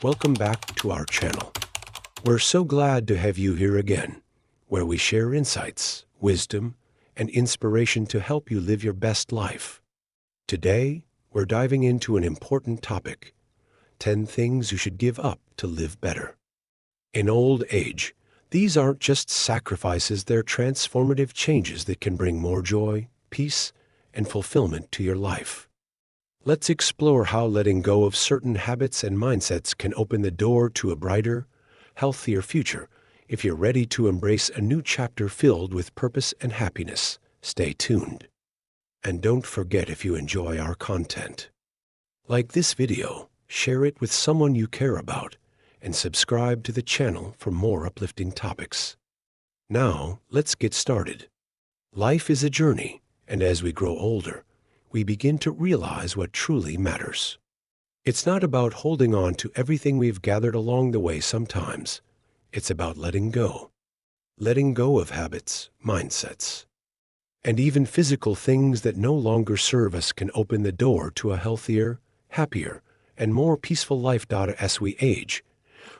Welcome back to our channel. We're so glad to have you here again, where we share insights, wisdom, and inspiration to help you live your best life. Today, we're diving into an important topic: 10 things you should give up to live better. In old age, these aren't just sacrifices, they're transformative changes that can bring more joy, peace, and fulfillment to your life. Let's explore how letting go of certain habits and mindsets can open the door to a brighter, healthier future. If you're ready to embrace a new chapter filled with purpose and happiness, stay tuned. And don't forget, if you enjoy our content, like this video, share it with someone you care about, and subscribe to the channel for more uplifting topics. Now, let's get started. Life is a journey, and as we grow older, we begin to realize what truly matters. It's not about holding on to everything we've gathered along the way sometimes. It's about letting go. Letting go of habits, mindsets, and even physical things that no longer serve us can open the door to a healthier, happier, and more peaceful life. As we age,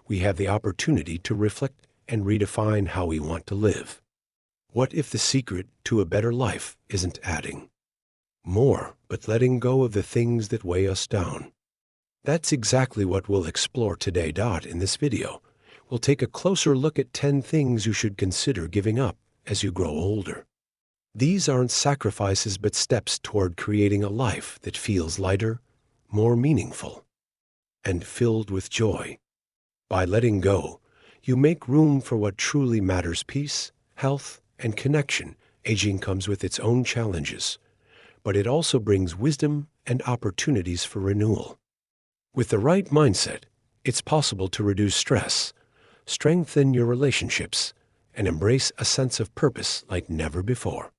we have the opportunity to reflect and redefine how we want to live. What if the secret to a better life isn't adding more, but letting go of the things that weigh us down? That's exactly what we'll explore today. In this video, we'll take a closer look at 10 things you should consider giving up as you grow older. These aren't sacrifices, but steps toward creating a life that feels lighter, more meaningful, and filled with joy. By letting go, you make room for what truly matters: peace, health, and connection. Aging comes with its own challenges, but it also brings wisdom and opportunities for renewal. With the right mindset, it's possible to reduce stress, strengthen your relationships, and embrace a sense of purpose like never before.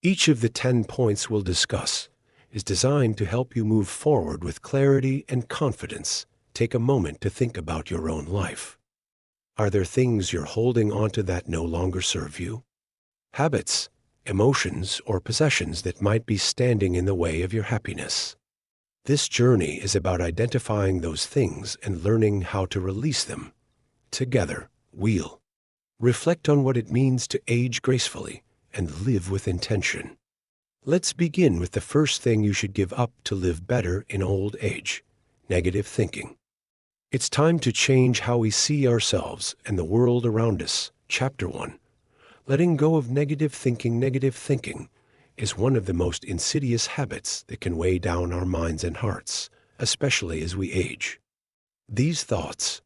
Each of the 10 points we'll discuss is designed to help you move forward with clarity and confidence. Take a moment to think about your own life. Are there things you're holding onto that no longer serve you? Habits, emotions, or possessions that might be standing in the way of your happiness? This journey is about identifying those things and learning how to release them. Together, we'll reflect on what it means to age gracefully and live with intention. Let's begin with the first thing you should give up to live better in old age: negative thinking. It's time to change how we see ourselves and the world around us. Chapter 1. Letting go of negative thinking. Negative thinking is one of the most insidious habits that can weigh down our minds and hearts, especially as we age. These thoughts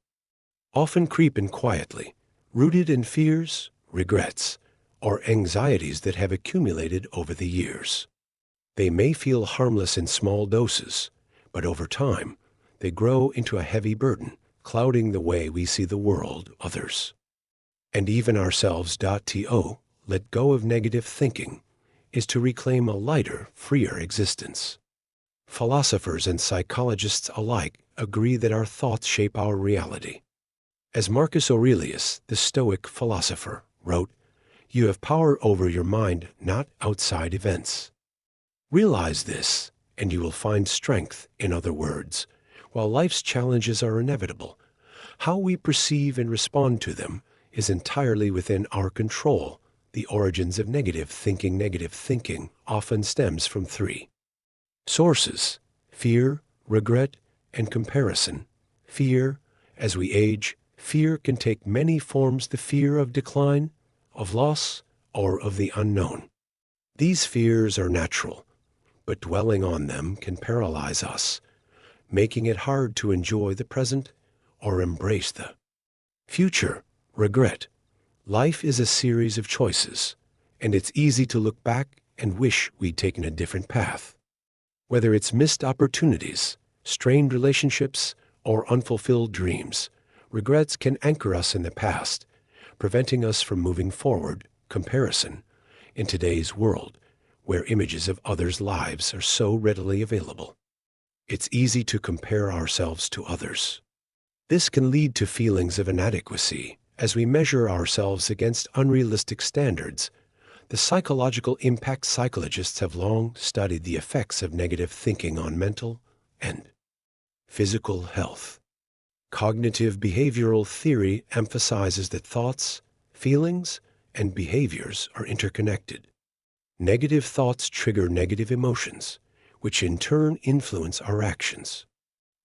often creep in quietly, rooted in fears, regrets, or anxieties that have accumulated over the years. They may feel harmless in small doses, but over time, they grow into a heavy burden, clouding the way we see the world, others, and even ourselves. To let go of negative thinking is to reclaim a lighter, freer existence. Philosophers and psychologists alike agree that our thoughts shape our reality. As Marcus Aurelius, the Stoic philosopher, wrote, "You have power over your mind, not outside events." Realize this, and you will find strength. In other words, while life's challenges are inevitable, how we perceive and respond to them is entirely within our control. The origins of negative thinking. Negative thinking often stems from 3 sources: fear, regret, and comparison. Fear. As we age, fear can take many forms: the fear of decline, of loss, or of the unknown. These fears are natural, but dwelling on them can paralyze us, making it hard to enjoy the present or embrace the future. Regret. Life is a series of choices, and it's easy to look back and wish we'd taken a different path. Whether it's missed opportunities, strained relationships, or unfulfilled dreams, regrets can anchor us in the past, preventing us from moving forward. Comparison. In today's world, where images of others' lives are so readily available, it's easy to compare ourselves to others. This can lead to feelings of inadequacy as we measure ourselves against unrealistic standards. The psychological impact. Psychologists have long studied the effects of negative thinking on mental and physical health. Cognitive behavioral theory emphasizes that thoughts, feelings, and behaviors are interconnected. Negative thoughts trigger negative emotions, which in turn influence our actions.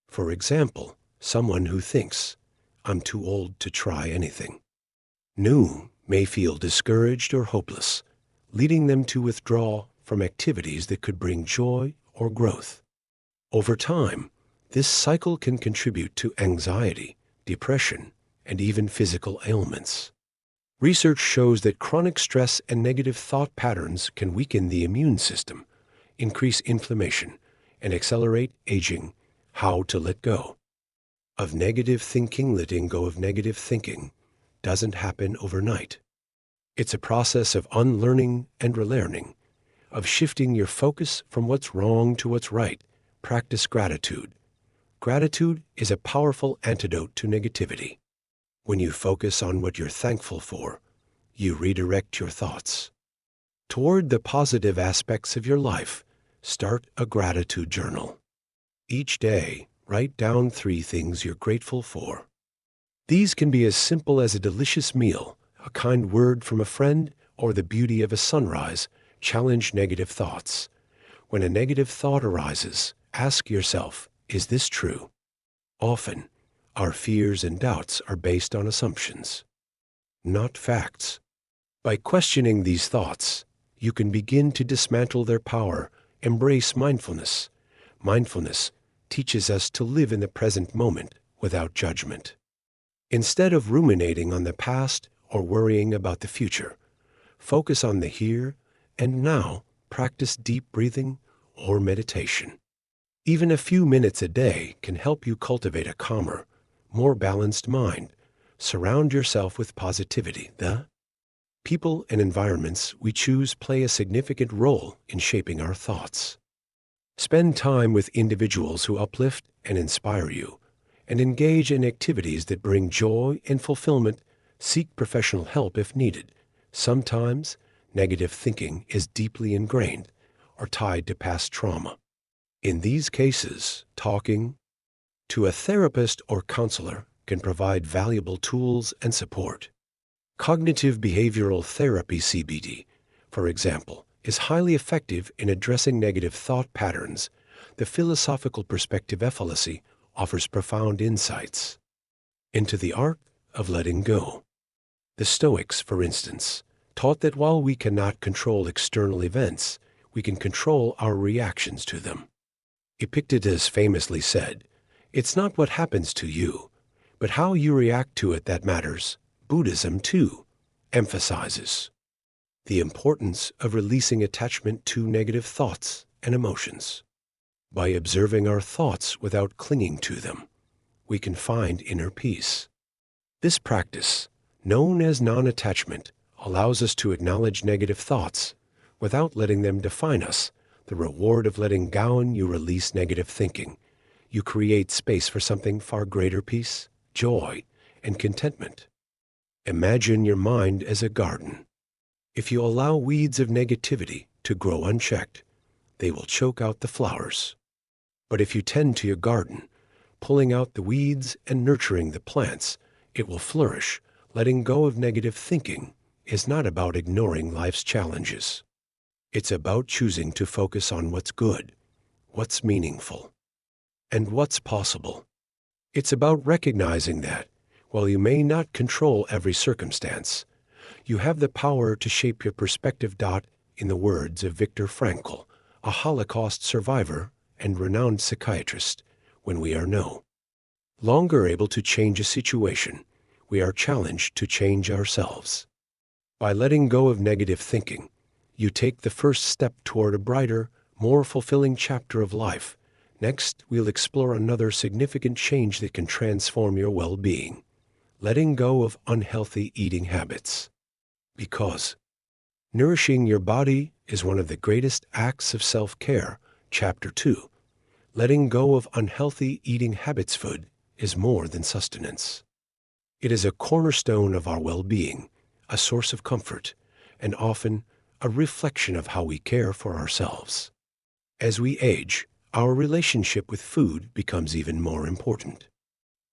For example, someone who thinks, "I'm too old to try anything new," may feel discouraged or hopeless, leading them to withdraw from activities that could bring joy or growth. Over time, this cycle can contribute to anxiety, depression, and even physical ailments. Research shows that chronic stress and negative thought patterns can weaken the immune system, increase inflammation, and accelerate aging. How to let go of negative thinking. Letting go of negative thinking doesn't happen overnight. It's a process of unlearning and relearning, of shifting your focus from what's wrong to what's right. Practice gratitude. Gratitude is a powerful antidote to negativity. When you focus on what you're thankful for, you redirect your thoughts toward the positive aspects of your life. Start a gratitude journal. Each day, write down 3 things you're grateful for. These can be as simple as a delicious meal, a kind word from a friend, or the beauty of a sunrise. Challenge negative thoughts. When a negative thought arises, ask yourself, is this true? Often, our fears and doubts are based on assumptions, not facts. By questioning these thoughts, you can begin to dismantle their power. Embrace mindfulness. Mindfulness teaches us to live in the present moment without judgment. Instead of ruminating on the past or worrying about the future, focus on the here and now. Practice deep breathing or meditation. Even a few minutes a day can help you cultivate a calmer, more balanced mind. Surround yourself with positivity. The people and environments we choose play a significant role in shaping our thoughts. Spend time with individuals who uplift and inspire you, and engage in activities that bring joy and fulfillment. Seek professional help if needed. Sometimes, negative thinking is deeply ingrained or tied to past trauma. In these cases, talking to a therapist or counselor can provide valuable tools and support. Cognitive behavioral therapy (CBT), for example, is highly effective in addressing negative thought patterns. The philosophical perspective fallacy offers profound insights into the art of letting go. The Stoics, for instance, taught that while we cannot control external events, we can control our reactions to them. Epictetus famously said, "It's not what happens to you, but how you react to it that matters." Buddhism, too, emphasizes the importance of releasing attachment to negative thoughts and emotions. By observing our thoughts without clinging to them, we can find inner peace. This practice, known as non-attachment, allows us to acknowledge negative thoughts without letting them define us. The reward of letting go: you release negative thinking. You create space for something far greater: peace, joy, and contentment. Imagine your mind as a garden. If you allow weeds of negativity to grow unchecked, they will choke out the flowers. But if you tend to your garden, pulling out the weeds and nurturing the plants, it will flourish. Letting go of negative thinking is not about ignoring life's challenges. It's about choosing to focus on what's good, what's meaningful, and what's possible. It's about recognizing that, while you may not control every circumstance, you have the power to shape your perspective. In the words of Viktor Frankl, a Holocaust survivor and renowned psychiatrist, when we are no longer able to change a situation, we are challenged to change ourselves. By letting go of negative thinking, you take the first step toward a brighter, more fulfilling chapter of life. Next, we'll explore another significant change that can transform your well-being: letting go of unhealthy eating habits. Because nourishing your body is one of the greatest acts of self-care. Chapter 2. Letting go of unhealthy eating habits. Food is more than sustenance. It is a cornerstone of our well-being, a source of comfort, and often a reflection of how we care for ourselves. As we age, our relationship with food becomes even more important.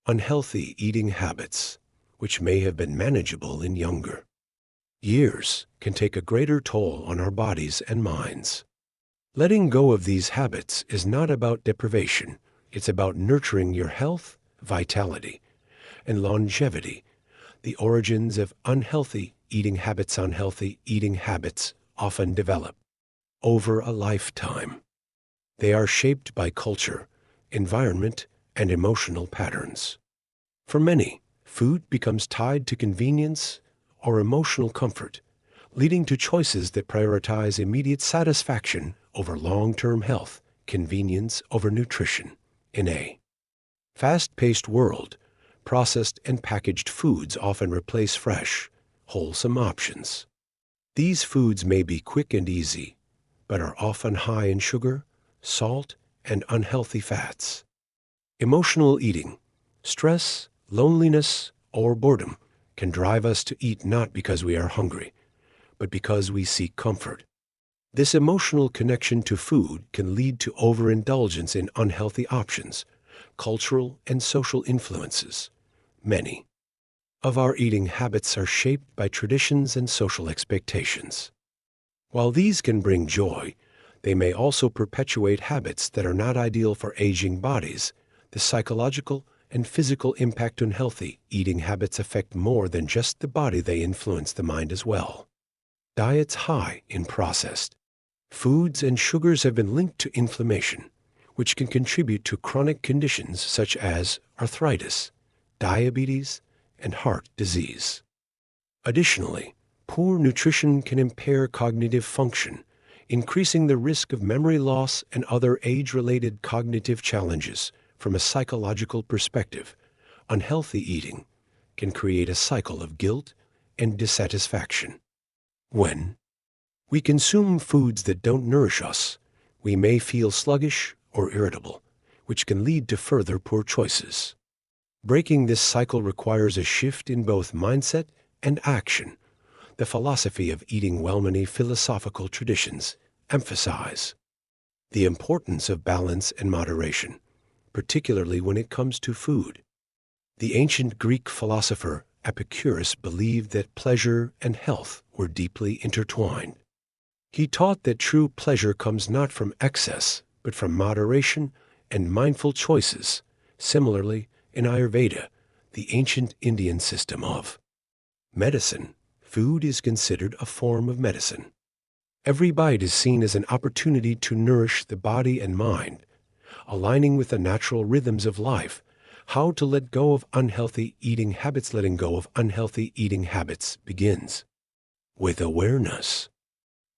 Unhealthy eating habits, which may have been manageable in younger years, can take a greater toll on our bodies and minds. Letting go of these habits is not about deprivation. It's about nurturing your health, vitality, and longevity. The origins of unhealthy eating habits. Unhealthy eating habits often develop over a lifetime. They are shaped by culture, environment, and emotional patterns. For many, food becomes tied to convenience or emotional comfort, leading to choices that prioritize immediate satisfaction over long-term health, convenience over nutrition. In a fast-paced world, processed and packaged foods often replace fresh, wholesome options. These foods may be quick and easy, but are often high in sugar, salt, and unhealthy fats. Emotional eating, stress, loneliness, or boredom can drive us to eat not because we are hungry, but because we seek comfort. This emotional connection to food can lead to overindulgence in unhealthy options, cultural and social influences. Many of our eating habits are shaped by traditions and social expectations. While these can bring joy, they may also perpetuate habits that are not ideal for aging bodies. The psychological and physical impact on healthy eating habits affect more than just the body, they influence the mind as well. Diets high in processed foods and sugars have been linked to inflammation, which can contribute to chronic conditions such as arthritis, diabetes, and heart disease. Additionally, poor nutrition can impair cognitive function, increasing the risk of memory loss and other age-related cognitive challenges. From a psychological perspective, unhealthy eating can create a cycle of guilt and dissatisfaction. When we consume foods that don't nourish us, we may feel sluggish or irritable, which can lead to further poor choices. Breaking this cycle requires a shift in both mindset and action. The philosophy of eating well. Many philosophical traditions emphasize the importance of balance and moderation, particularly when it comes to food. The ancient Greek philosopher Epicurus believed that pleasure and health were deeply intertwined. He taught that true pleasure comes not from excess, but from moderation and mindful choices. Similarly, in Ayurveda, the ancient Indian system of medicine, food is considered a form of medicine. Every bite is seen as an opportunity to nourish the body and mind, aligning with the natural rhythms of life. How to let go of unhealthy eating habits. Letting go of unhealthy eating habits begins with awareness.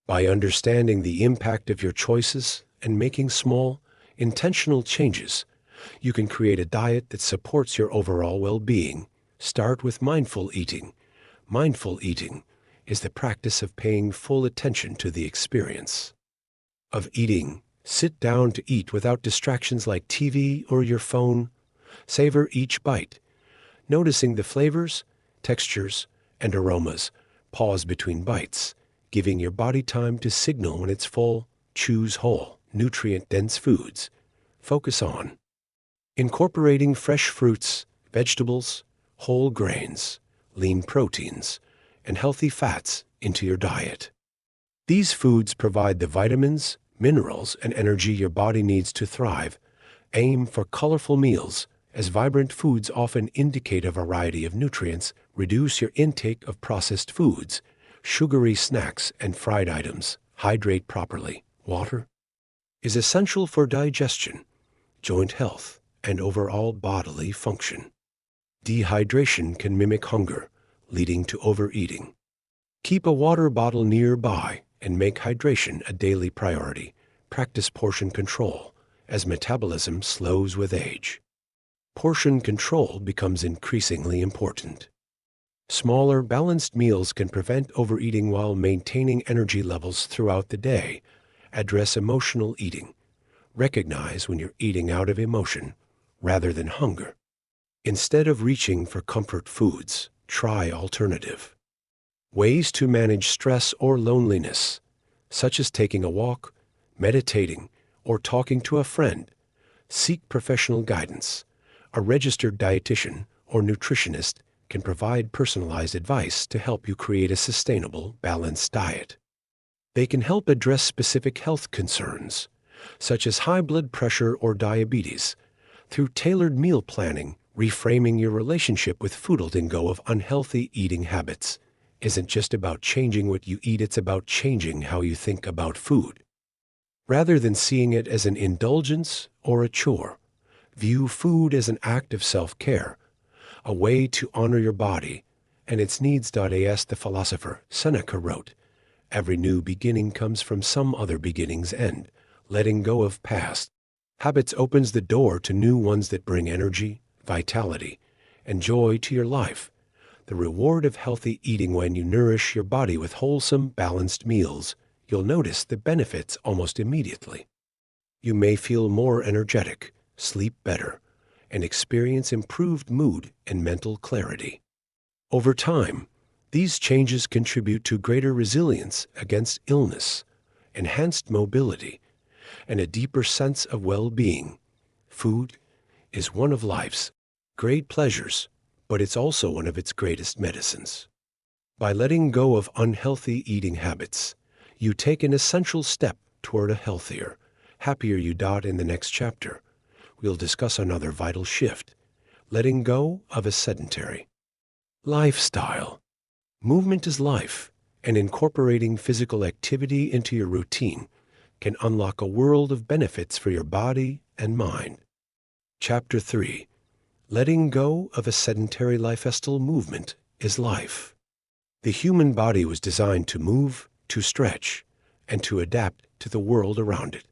By understanding the impact of your choices and making small, intentional changes, you can create a diet that supports your overall well-being. Start with mindful eating. Mindful eating is the practice of paying full attention to the experience of eating. Sit down to eat without distractions like TV or your phone. Savor each bite, noticing the flavors, textures, and aromas. Pause between bites, giving your body time to signal when it's full. Choose whole, nutrient-dense foods. Focus on incorporating fresh fruits, vegetables, whole grains, lean proteins, and healthy fats into your diet. These foods provide the vitamins, minerals, and energy your body needs to thrive. Aim for colorful meals, as vibrant foods often indicate a variety of nutrients. Reduce your intake of processed foods, sugary snacks, and fried items. Hydrate properly. Water is essential for digestion, joint health, and overall bodily function. Dehydration can mimic hunger, leading to overeating. Keep a water bottle nearby and make hydration a daily priority. Practice portion control as metabolism slows with age. Portion control becomes increasingly important. Smaller, balanced meals can prevent overeating while maintaining energy levels throughout the day. Address emotional eating. Recognize when you're eating out of emotion rather than hunger. Instead of reaching for comfort foods, try alternative ways to manage stress or loneliness, such as taking a walk, meditating, or talking to a friend. Seek professional guidance. A registered dietitian or nutritionist can provide personalized advice to help you create a sustainable, balanced diet. They can help address specific health concerns, such as high blood pressure or diabetes, through tailored meal planning. Reframing your relationship with food. Letting go of unhealthy eating habits isn't just about changing what you eat, it's about changing how you think about food. Rather than seeing it as an indulgence or a chore, view food as an act of self-care, a way to honor your body and its needs. As the philosopher Seneca wrote, every new beginning comes from some other beginning's end. Letting go of past habits opens the door to new ones that bring energy, vitality, and joy to your life. The reward of healthy eating: when you nourish your body with wholesome, balanced meals, you'll notice the benefits almost immediately. You may feel more energetic, sleep better, and experience improved mood and mental clarity. Over time, these changes contribute to greater resilience against illness, enhanced mobility, and a deeper sense of well-being. Food is one of life's great pleasures, but it's also one of its greatest medicines. By letting go of unhealthy eating habits, you take an essential step toward a healthier, happier you. In the next chapter, we'll discuss another vital shift: letting go of a sedentary lifestyle. Movement is life, and incorporating physical activity into your routine can unlock a world of benefits for your body and mind. Chapter 3: Letting go of a sedentary lifestyle. Movement is life. The human body was designed to move, to stretch, and to adapt to the world around it.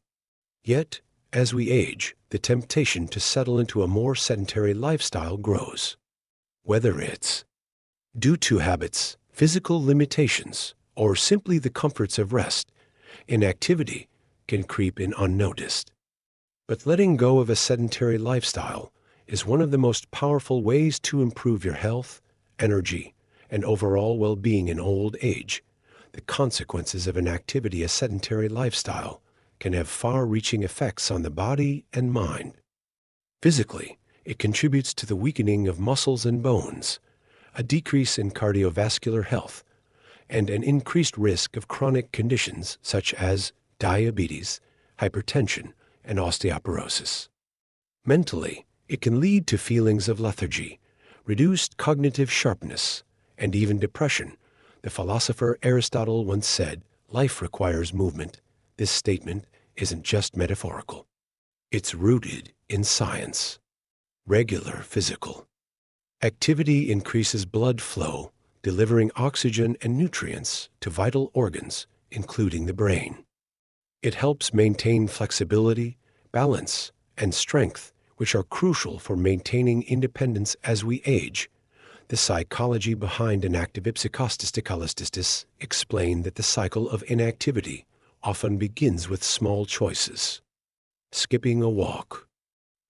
Yet, as we age, the temptation to settle into a more sedentary lifestyle grows. Whether it's due to habits, physical limitations, or simply the comforts of rest, inactivity can creep in unnoticed. But letting go of a sedentary lifestyle is one of the most powerful ways to improve your health, energy, and overall well-being in old age. The consequences of inactivity: a sedentary lifestyle can have far-reaching effects on the body and mind. Physically, it contributes to the weakening of muscles and bones, a decrease in cardiovascular health, and an increased risk of chronic conditions such as diabetes, hypertension, and osteoporosis. Mentally, it can lead to feelings of lethargy, reduced cognitive sharpness, and even depression. The philosopher Aristotle once said, "Life requires movement." This statement isn't just metaphorical. It's rooted in science. Regular physical activity increases blood flow, delivering oxygen and nutrients to vital organs, including the brain. It helps maintain flexibility, balance, and strength, which are crucial for maintaining independence as we age. The psychology behind inactive ipsicostaticalistis explained that the cycle of inactivity often begins with small choices. Skipping a walk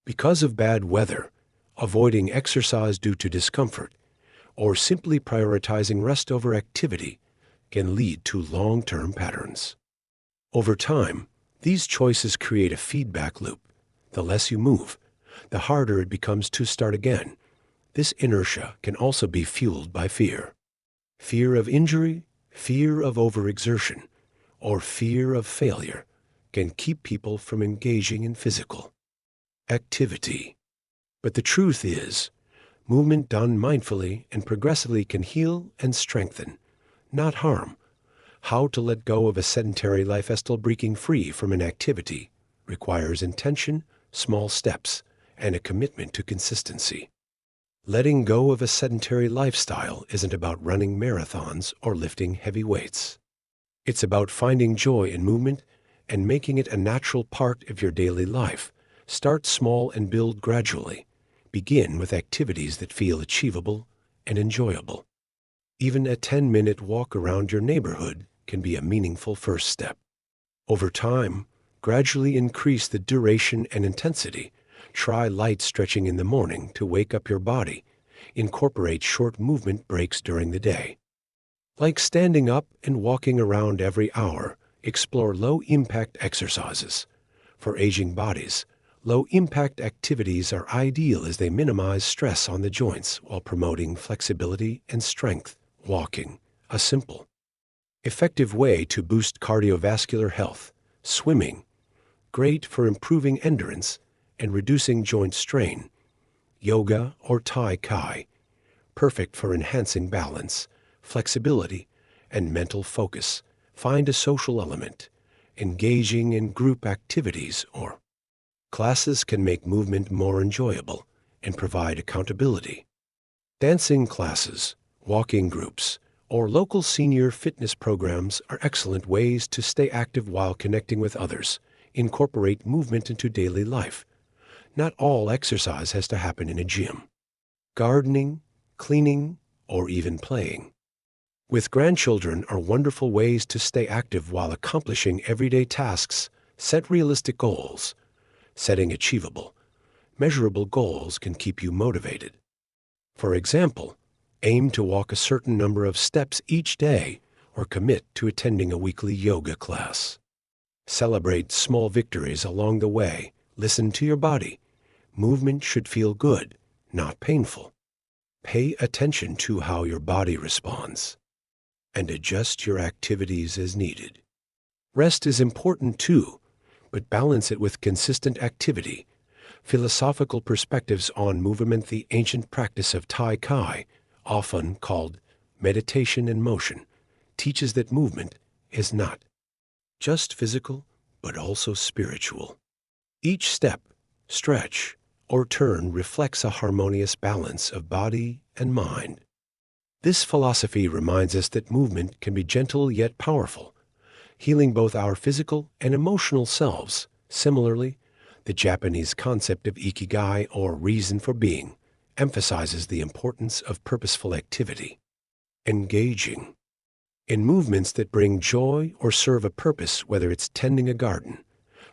because of bad weather, avoiding exercise due to discomfort, or simply prioritizing rest over activity can lead to long-term patterns. Over time, these choices create a feedback loop. The less you move, the harder it becomes to start again. This inertia can also be fueled by fear. Fear of injury, fear of overexertion, or fear of failure can keep people from engaging in physical activity. But the truth is, movement done mindfully and progressively can heal and strengthen, not harm. How to let go of a sedentary lifestyle? Breaking free from inactivity requires intention, small steps, and a commitment to consistency. Letting go of a sedentary lifestyle isn't about running marathons or lifting heavy weights. It's about finding joy in movement and making it a natural part of your daily life. Start small and build gradually. Begin with activities that feel achievable and enjoyable. Even a 10-minute walk around your neighborhood can be a meaningful first step. Over time, gradually increase the duration and intensity. Try light stretching in the morning to wake up your body. Incorporate short movement breaks during the day. Like standing up and walking around every hour, explore low-impact exercises. For aging bodies, Low-impact activities are ideal as they minimize stress on the joints while promoting flexibility and strength. Walking, a simple, effective way to boost cardiovascular health. Swimming, great for improving endurance and reducing joint strain. Yoga or Tai Chi, perfect for enhancing balance, flexibility, and mental focus. Find a social element. Engaging in group activities or classes can make movement more enjoyable and provide accountability. Dancing classes, walking groups, or local senior fitness programs are excellent ways to stay active while connecting with others. Incorporate movement into daily life. Not all exercise has to happen in a gym. Gardening, cleaning, or even playing with grandchildren are wonderful ways to stay active while accomplishing everyday tasks. Set realistic goals. Setting achievable, measurable goals can keep you motivated. For example, aim to walk a certain number of steps each day or commit to attending a weekly yoga class. Celebrate small victories along the way. Listen to your body. Movement should feel good, not painful. Pay attention to how your body responds and adjust your activities as needed. Rest is important too, but balance it with consistent activity. Philosophical perspectives on movement. The ancient practice of Tai Chi, often called meditation in motion, teaches that movement is not just physical, but also spiritual. Each step, stretch, or turn reflects a harmonious balance of body and mind. This philosophy reminds us that movement can be gentle yet powerful, healing both our physical and emotional selves. Similarly, the Japanese concept of ikigai, or reason for being, emphasizes the importance of purposeful activity. Engaging in movements that bring joy or serve a purpose, whether it's tending a garden,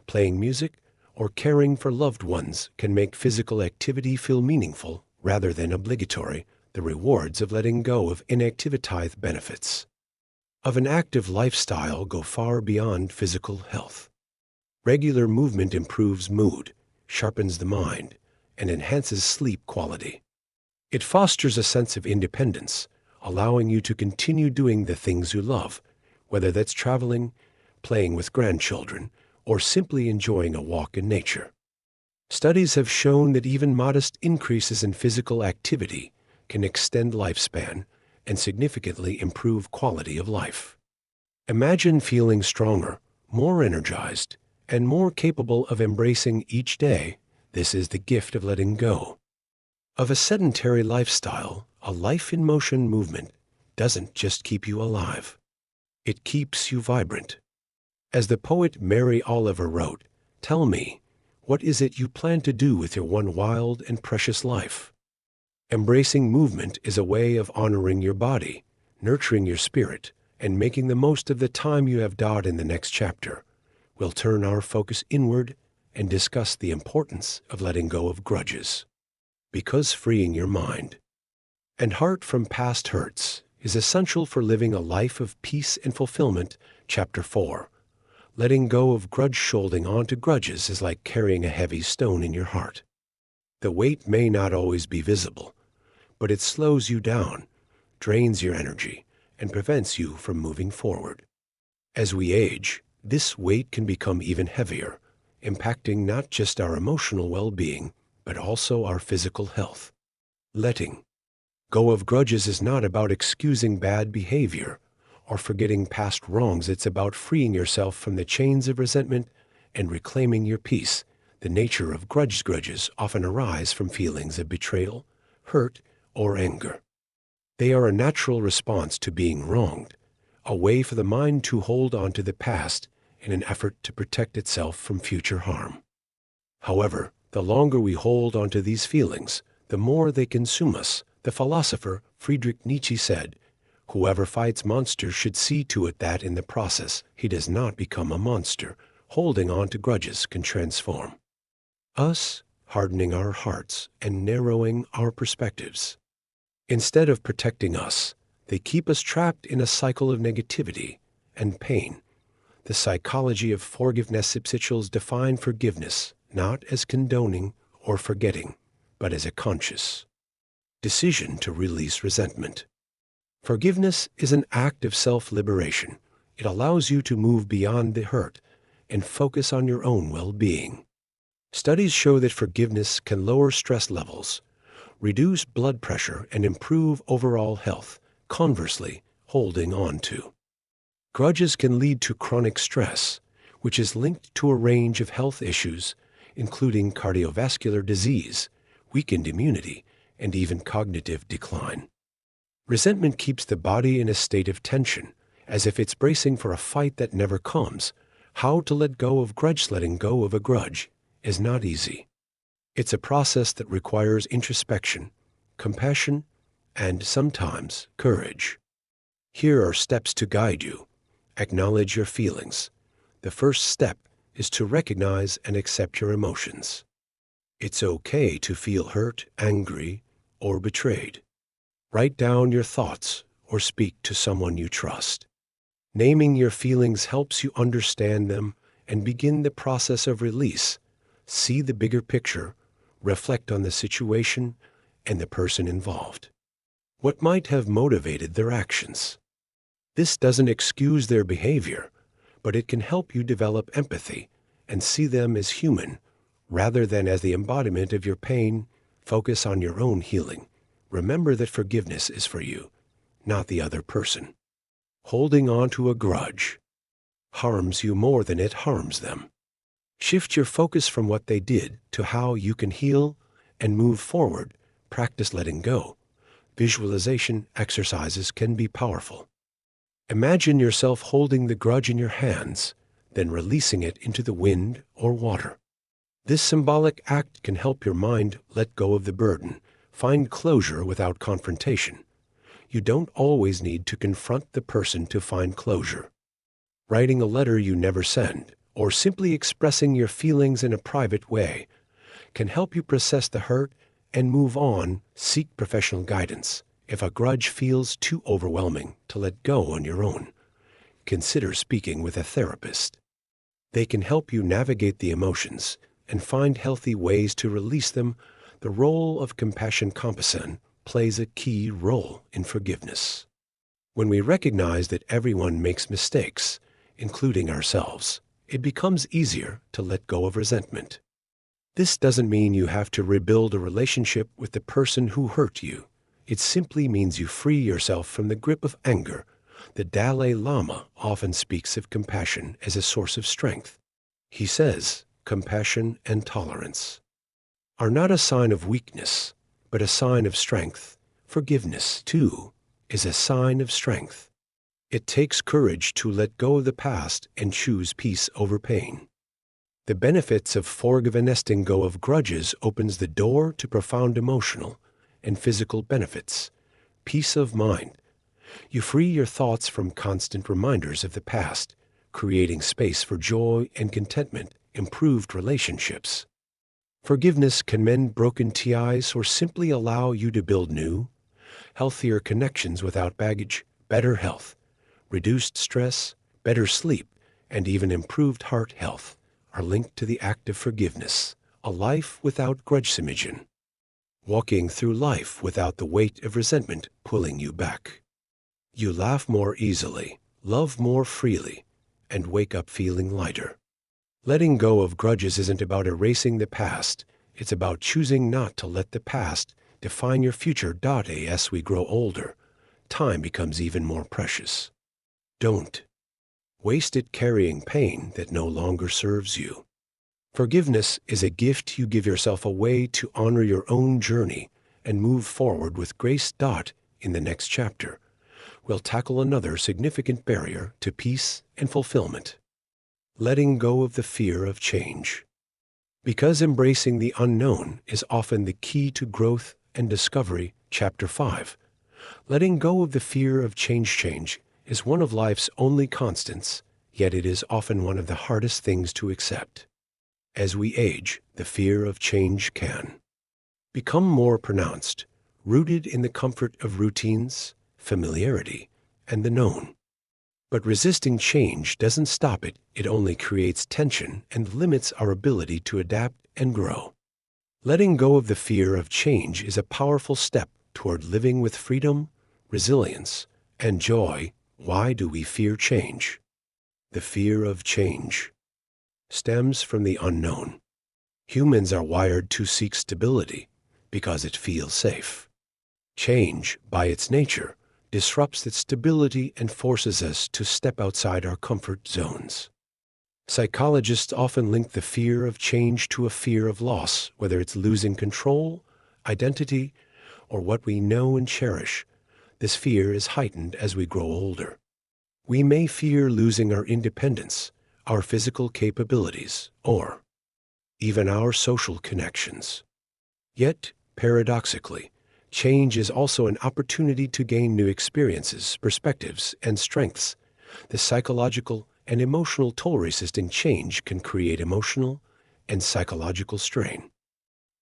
playing music, or caring for loved ones, can make physical activity feel meaningful rather than obligatory. The rewards of letting go of inactivity benefits of an active lifestyle go far beyond physical health. Regular movement improves mood, sharpens the mind, and enhances sleep quality. It fosters a sense of independence, allowing you to continue doing the things you love, whether that's traveling, playing with grandchildren, or simply enjoying a walk in nature. Studies have shown that even modest increases in physical activity can extend lifespan and significantly improve quality of life. Imagine feeling stronger, more energized, and more capable of embracing each day. This is the gift of letting go of a sedentary lifestyle. A life in motion. Movement doesn't just keep you alive, it keeps you vibrant. As the poet Mary Oliver wrote, "Tell me, what is it you plan to do with your one wild and precious life?" Embracing movement is a way of honoring your body, nurturing your spirit, and making the most of the time you have. In the next chapter, we'll turn our focus inward and discuss the importance of letting go of grudges, because freeing your mind and heart from past hurts is essential for living a life of peace and fulfillment. Chapter 4. Letting go of grudge. Holding on to grudges is like carrying a heavy stone in your heart. The weight may not always be visible, but it slows you down, drains your energy, and prevents you from moving forward. As we age, this weight can become even heavier, impacting not just our emotional well-being, but also our physical health. Letting go of grudges is not about excusing bad behavior or forgetting past wrongs. It's about freeing yourself from the chains of resentment and reclaiming your peace. The nature of grudges often arise from feelings of betrayal, hurt, or anger. They are a natural response to being wronged, a way for the mind to hold on to the past in an effort to protect itself from future harm. However, the longer we hold on to these feelings, the more they consume us. The philosopher Friedrich Nietzsche said, "Whoever fights monsters should see to it that in the process he does not become a monster." Holding on to grudges can transform us, hardening our hearts and narrowing our perspectives. Instead of protecting us, they keep us trapped in a cycle of negativity and pain. The psychology of forgiveness. Subtitles define forgiveness not as condoning or forgetting, but as a conscious decision to release resentment. Forgiveness is an act of self-liberation. It allows you to move beyond the hurt and focus on your own well-being. Studies show that forgiveness can lower stress levels, reduce blood pressure, and improve overall health. Conversely, holding on to grudges can lead to chronic stress, which is linked to a range of health issues, including cardiovascular disease, weakened immunity, and even cognitive decline. Resentment keeps the body in a state of tension, as if it's bracing for a fight that never comes. How to let go of grudge? Letting go of a grudge is not easy. It's a process that requires introspection, compassion, and sometimes courage. Here are steps to guide you. Acknowledge your feelings. The first step is to recognize and accept your emotions. It's okay to feel hurt, angry, or betrayed. Write down your thoughts or speak to someone you trust. Naming your feelings helps you understand them and begin the process of release. See the bigger picture, reflect on the situation and the person involved. What might have motivated their actions? This doesn't excuse their behavior, but it can help you develop empathy and see them as human rather than as the embodiment of your pain. Focus on your own healing. Remember that forgiveness is for you, not the other person. Holding on to a grudge harms you more than it harms them. Shift your focus from what they did to how you can heal and move forward. Practice letting go. Visualization exercises can be powerful. Imagine yourself holding the grudge in your hands, then releasing it into the wind or water. This symbolic act can help your mind let go of the burden, find closure without confrontation. You don't always need to confront the person to find closure. Writing a letter you never send, or simply expressing your feelings in a private way, can help you process the hurt and move on. Seek professional guidance. If a grudge feels too overwhelming to let go on your own, consider speaking with a therapist. They can help you navigate the emotions and find healthy ways to release them. The role of compassion plays a key role in forgiveness. When we recognize that everyone makes mistakes, including ourselves, it becomes easier to let go of resentment. This doesn't mean you have to rebuild a relationship with the person who hurt you. It simply means you free yourself from the grip of anger. The Dalai Lama often speaks of compassion as a source of strength. He says, compassion and tolerance are not a sign of weakness, but a sign of strength. Forgiveness, too, is a sign of strength. It takes courage to let go of the past and choose peace over pain. The benefits of forgiveness. Letting go of grudges opens the door to profound emotional and physical benefits. Peace of mind. You free your thoughts from constant reminders of the past, creating space for joy and contentment. Improved relationships. Forgiveness can mend broken ties or simply allow you to build new, healthier connections without baggage. Better health, reduced stress, better sleep, and even improved heart health are linked to the act of forgiveness. A life without grudge. Walking through life without the weight of resentment pulling you back. You laugh more easily, love more freely, and wake up feeling lighter. Letting go of grudges isn't about erasing the past. It's about choosing not to let the past define your future. As we grow older, time becomes even more precious. Don't waste it carrying pain that no longer serves you. Forgiveness is a gift you give yourself, a way to honor your own journey and move forward with grace. In the next chapter, we'll tackle another significant barrier to peace and fulfillment. Letting go of the fear of change. Because embracing the unknown is often the key to growth and discovery. Chapter 5. Letting go of the fear of change. Change is one of life's only constants, yet it is often one of the hardest things to accept. As we age, the fear of change can become more pronounced, rooted in the comfort of routines, familiarity, and the known. But resisting change doesn't stop it, it only creates tension and limits our ability to adapt and grow. Letting go of the fear of change is a powerful step toward living with freedom, resilience, and joy. Why do we fear change? The fear of change stems from the unknown. Humans are wired to seek stability because it feels safe. Change, by its nature, disrupts that stability and forces us to step outside our comfort zones. Psychologists often link the fear of change to a fear of loss, whether it's losing control, identity, or what we know and cherish. This fear is heightened as we grow older. We may fear losing our independence, our physical capabilities, or even our social connections. Yet, paradoxically, change is also an opportunity to gain new experiences, perspectives, and strengths. The psychological and emotional toll resisting change can create emotional and psychological strain.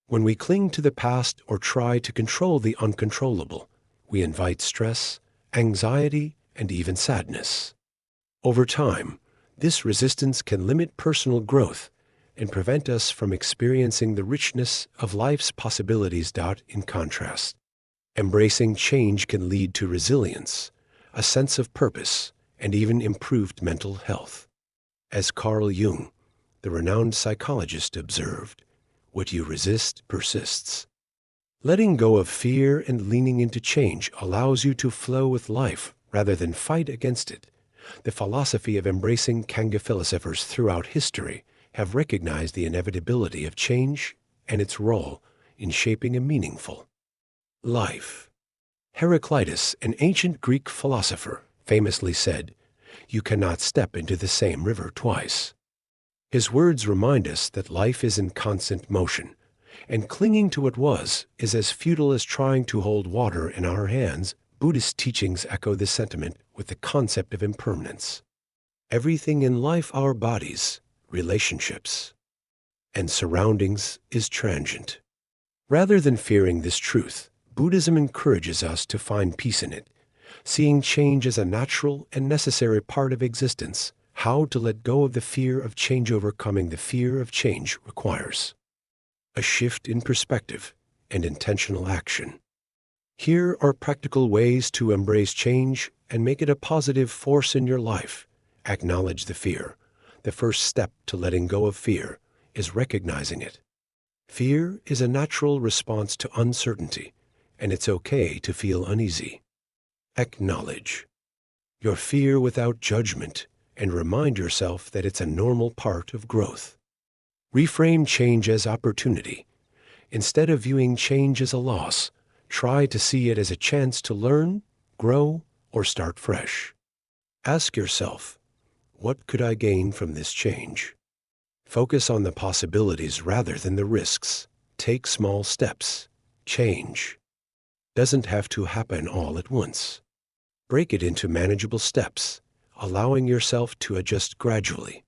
When we cling to the past or try to control the uncontrollable, we invite stress, anxiety, and even sadness. Over time, this resistance can limit personal growth and prevent us from experiencing the richness of life's possibilities. In contrast, embracing change can lead to resilience, a sense of purpose, and even improved mental health. As Carl Jung, the renowned psychologist, observed, "What you resist persists." Letting go of fear and leaning into change allows you to flow with life rather than fight against it. The philosophy of embracing Kanga philosophers throughout history have recognized the inevitability of change and its role in shaping a meaningful life. Heraclitus, an ancient Greek philosopher, famously said, "You cannot step into the same river twice." His words remind us that life is in constant motion, and clinging to what was is as futile as trying to hold water in our hands. Buddhist teachings echo this sentiment with the concept of impermanence. Everything in life, our bodies, relationships, and surroundings, is transient. Rather than fearing this truth, Buddhism encourages us to find peace in it, seeing change as a natural and necessary part of existence. How to let go of the fear of change? Overcoming the fear of change requires a shift in perspective and intentional action. Here are practical ways to embrace change and make it a positive force in your life. Acknowledge the fear. The first step to letting go of fear is recognizing it. Fear is a natural response to uncertainty, and it's okay to feel uneasy. Acknowledge your fear without judgment and remind yourself that it's a normal part of growth. Reframe change as opportunity. Instead of viewing change as a loss, try to see it as a chance to learn, grow, or start fresh. Ask yourself, what could I gain from this change? Focus on the possibilities rather than the risks. Take small steps. Change doesn't have to happen all at once. Break it into manageable steps, allowing yourself to adjust gradually.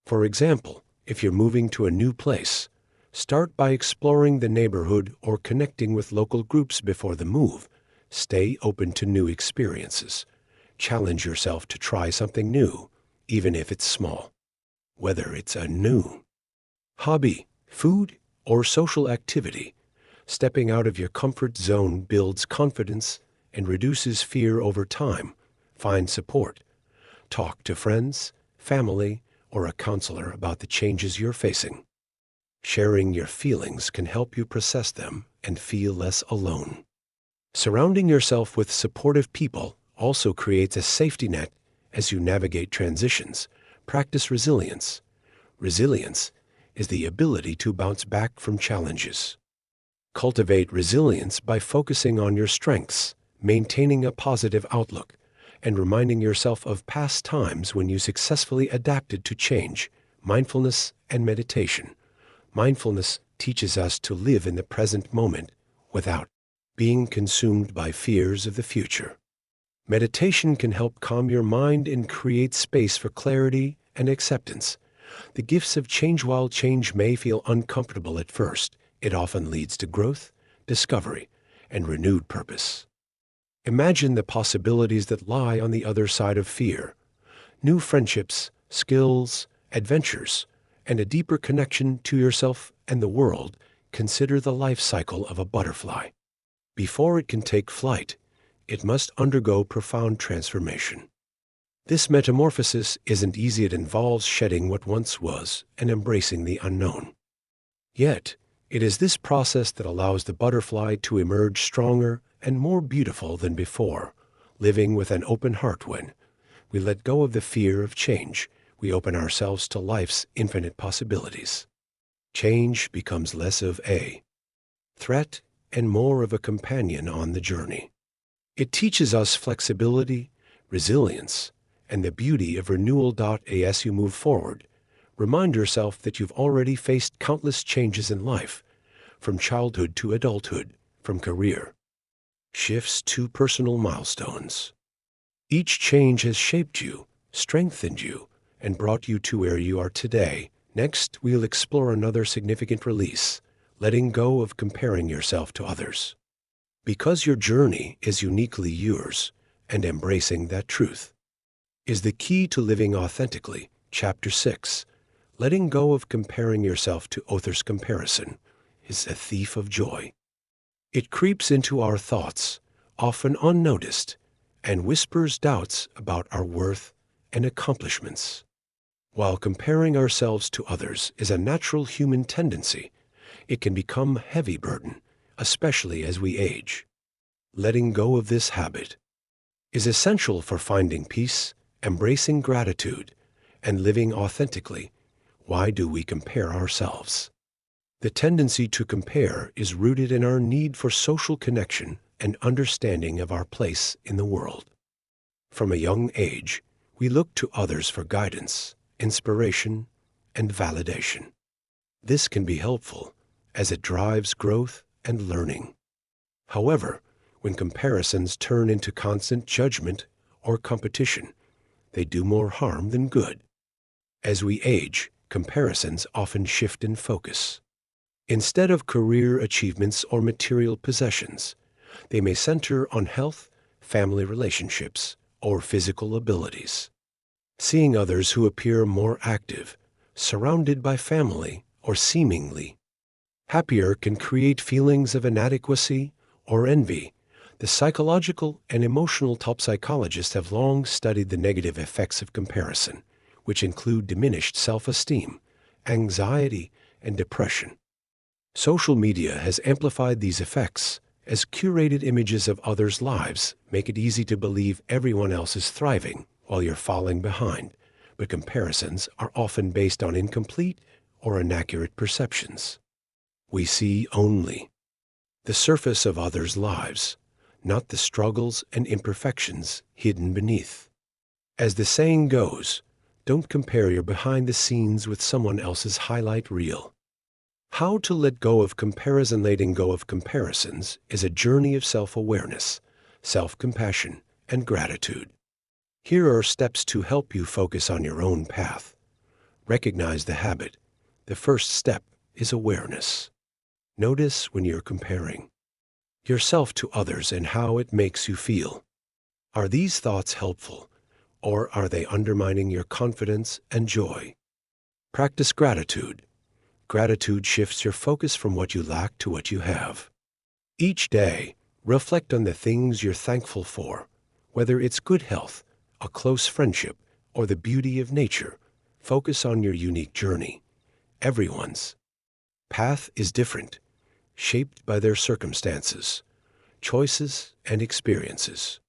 For example, if you're moving to a new place, start by exploring the neighborhood or connecting with local groups before the move. Stay open to new experiences. Challenge yourself to try something new, even if it's small. Whether it's a new hobby, food, or social activity, stepping out of your comfort zone builds confidence and reduces fear over time. Find support. Talk to friends, family, or a counselor about the changes you're facing. Sharing your feelings can help you process them and feel less alone. Surrounding yourself with supportive people also creates a safety net as you navigate transitions. Practice resilience. Resilience is the ability to bounce back from challenges. Cultivate resilience by focusing on your strengths, maintaining a positive outlook, and reminding yourself of past times when you successfully adapted to change. Mindfulness and meditation. Mindfulness teaches us to live in the present moment without being consumed by fears of the future. Meditation can help calm your mind and create space for clarity and acceptance. The gifts of change. While change may feel uncomfortable at first, it often leads to growth, discovery, and renewed purpose. Imagine the possibilities that lie on the other side of fear. new friendships, skills, adventures, and a deeper connection to yourself and the world. Consider the life cycle of a butterfly. Before it can take flight, it must undergo profound transformation. This metamorphosis isn't easy. It involves shedding what once was and embracing the unknown. Yet, it is this process that allows the butterfly to emerge stronger and more beautiful than before. Living with an open heart, when we let go of the fear of change, we open ourselves to life's infinite possibilities. Change becomes less of a threat and more of a companion on the journey. It teaches us flexibility, resilience, and the beauty of renewal. As you move forward, remind yourself that you've already faced countless changes in life, from childhood to adulthood, from career shifts to personal milestones. Each change has shaped you, strengthened you, and brought you to where you are today. Next, we'll explore another significant release: letting go of comparing yourself to others. Because your journey is uniquely yours, and embracing that truth is the key to living authentically. Chapter 6. Letting go of comparing yourself to others. Comparison is a thief of joy. It creeps into our thoughts, often unnoticed, and whispers doubts about our worth and accomplishments. While comparing ourselves to others is a natural human tendency, it can become a heavy burden, especially as we age. Letting go of this habit is essential for finding peace, embracing gratitude, and living authentically. Why do we compare ourselves? The tendency to compare is rooted in our need for social connection and understanding of our place in the world. From a young age, we look to others for guidance, inspiration, and validation. This can be helpful, as it drives growth and learning. However, when comparisons turn into constant judgment or competition, they do more harm than good. As we age, comparisons often shift in focus. Instead of career achievements or material possessions, they may center on health, family relationships, or physical abilities. Seeing others who appear more active, surrounded by family, or seemingly happier can create feelings of inadequacy or envy. The psychological and emotional top psychologists have long studied the negative effects of comparison, which include diminished self-esteem, anxiety, and depression. Social media has amplified these effects, as curated images of others' lives make it easy to believe everyone else is thriving while you're falling behind. But comparisons are often based on incomplete or inaccurate perceptions. We see only the surface of others' lives, not the struggles and imperfections hidden beneath. As the saying goes, don't compare your behind the scenes with someone else's highlight reel. How to let go of comparison? Letting go of comparisons is a journey of self-awareness, self-compassion, and gratitude. Here are steps to help you focus on your own path. Recognize the habit. The first step is awareness. Notice when you're comparing yourself to others and how it makes you feel. Are these thoughts helpful, or are they undermining your confidence and joy? Practice gratitude. Gratitude shifts your focus from what you lack to what you have. Each day, reflect on the things you're thankful for, whether it's good health, a close friendship, or the beauty of nature. Focus on your unique journey. Everyone's path is different, shaped by their circumstances, choices, and experiences.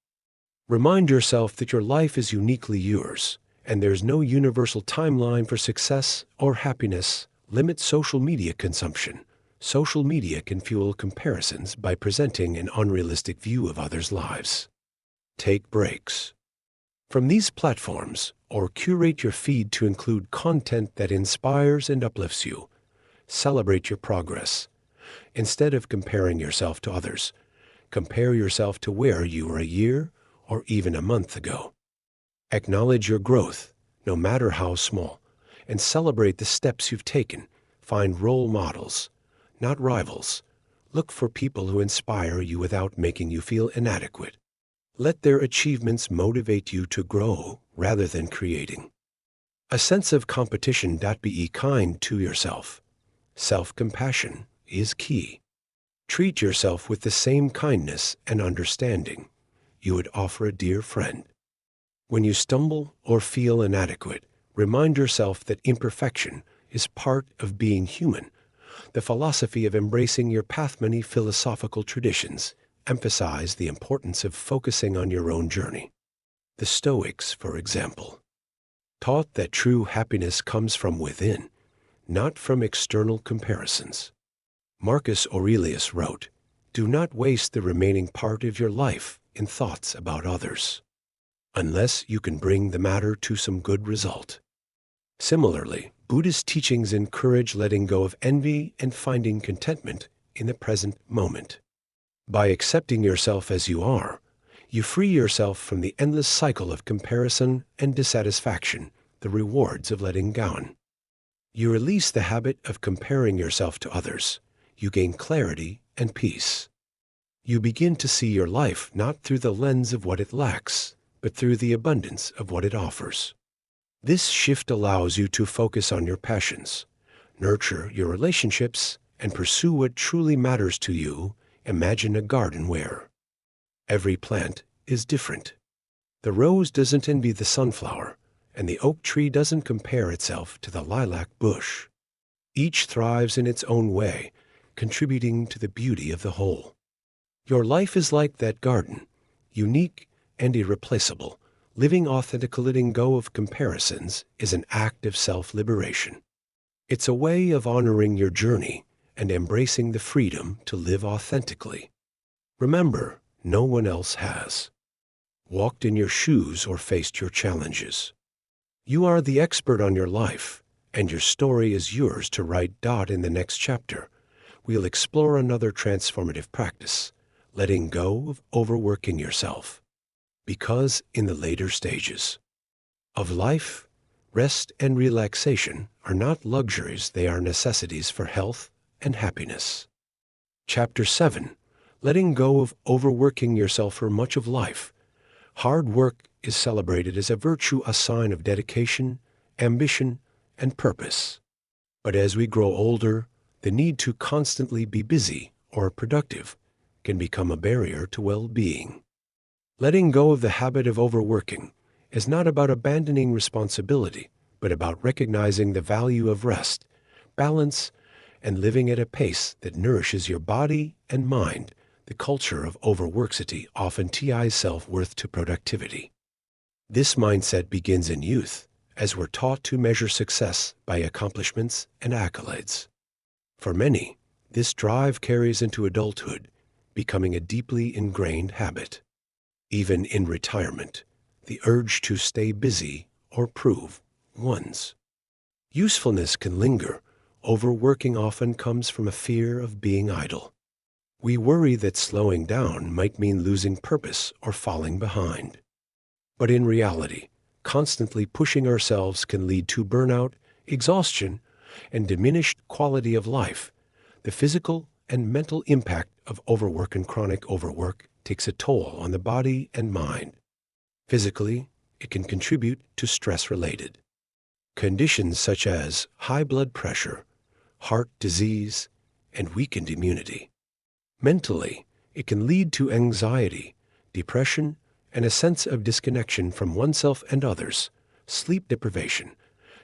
Remind yourself that your life is uniquely yours, and there's no universal timeline for success or happiness. Limit social media consumption. Social media can fuel comparisons by presenting an unrealistic view of others' lives. Take breaks from these platforms, or curate your feed to include content that inspires and uplifts you. Celebrate your progress. Instead of comparing yourself to others, compare yourself to where you were a year or even a month ago. Acknowledge your growth, no matter how small, and celebrate the steps you've taken. Find role models, not rivals. Look for people who inspire you without making you feel inadequate. Let their achievements motivate you to grow rather than creating. A sense of competition. Be kind to yourself. Self-compassion is key. Treat yourself with the same kindness and understanding you would offer a dear friend. When you stumble or feel inadequate, remind yourself that imperfection is part of being human. The philosophy of embracing your path. Many philosophical traditions emphasize the importance of focusing on your own journey. The Stoics, for example, taught that true happiness comes from within, not from external comparisons. Marcus Aurelius wrote, "Do not waste the remaining part of your life in thoughts about others, unless you can bring the matter to some good result." Similarly, Buddhist teachings encourage letting go of envy and finding contentment in the present moment. By accepting yourself as you are, you free yourself from the endless cycle of comparison and dissatisfaction, the rewards of letting go. You release the habit of comparing yourself to others. You gain clarity and peace. You begin to see your life not through the lens of what it lacks, but through the abundance of what it offers. This shift allows you to focus on your passions, nurture your relationships, and pursue what truly matters to you. Imagine a garden where every plant is different. The rose doesn't envy the sunflower, and the oak tree doesn't compare itself to the lilac bush. Each thrives in its own way, contributing to the beauty of the whole. Your life is like that garden, unique and irreplaceable. Living authentically. Letting go of comparisons is an act of self-liberation. It's a way of honoring your journey and embracing the freedom to live authentically. Remember, no one else has walked in your shoes or faced your challenges. You are the expert on your life, and your story is yours to write. In the next chapter, we'll explore another transformative practice, letting go of overworking yourself. Because in the later stages of life, rest and relaxation are not luxuries, they are necessities for health and happiness. Chapter 7. Letting go of overworking yourself. For much of life, hard work is celebrated as a virtue, a sign of dedication, ambition, and purpose. But as we grow older, the need to constantly be busy or productive can become a barrier to well-being. Letting go of the habit of overworking is not about abandoning responsibility, but about recognizing the value of rest, balance, and living at a pace that nourishes your body and mind. The culture of overworkity often ties self-worth to productivity. This mindset begins in youth, as we're taught to measure success by accomplishments and accolades. For many, this drive carries into adulthood, becoming a deeply ingrained habit. Even in retirement, the urge to stay busy or prove one's usefulness can linger. Overworking often comes from a fear of being idle. We worry that slowing down might mean losing purpose or falling behind. But in reality, constantly pushing ourselves can lead to burnout, exhaustion, and diminished quality of life. The physical and mental impact of overwork and chronic overwork takes a toll on the body and mind. Physically, it can contribute to stress-related conditions such as high blood pressure, heart disease, and weakened immunity. Mentally, it can lead to anxiety, depression, and a sense of disconnection from oneself and others. Sleep deprivation,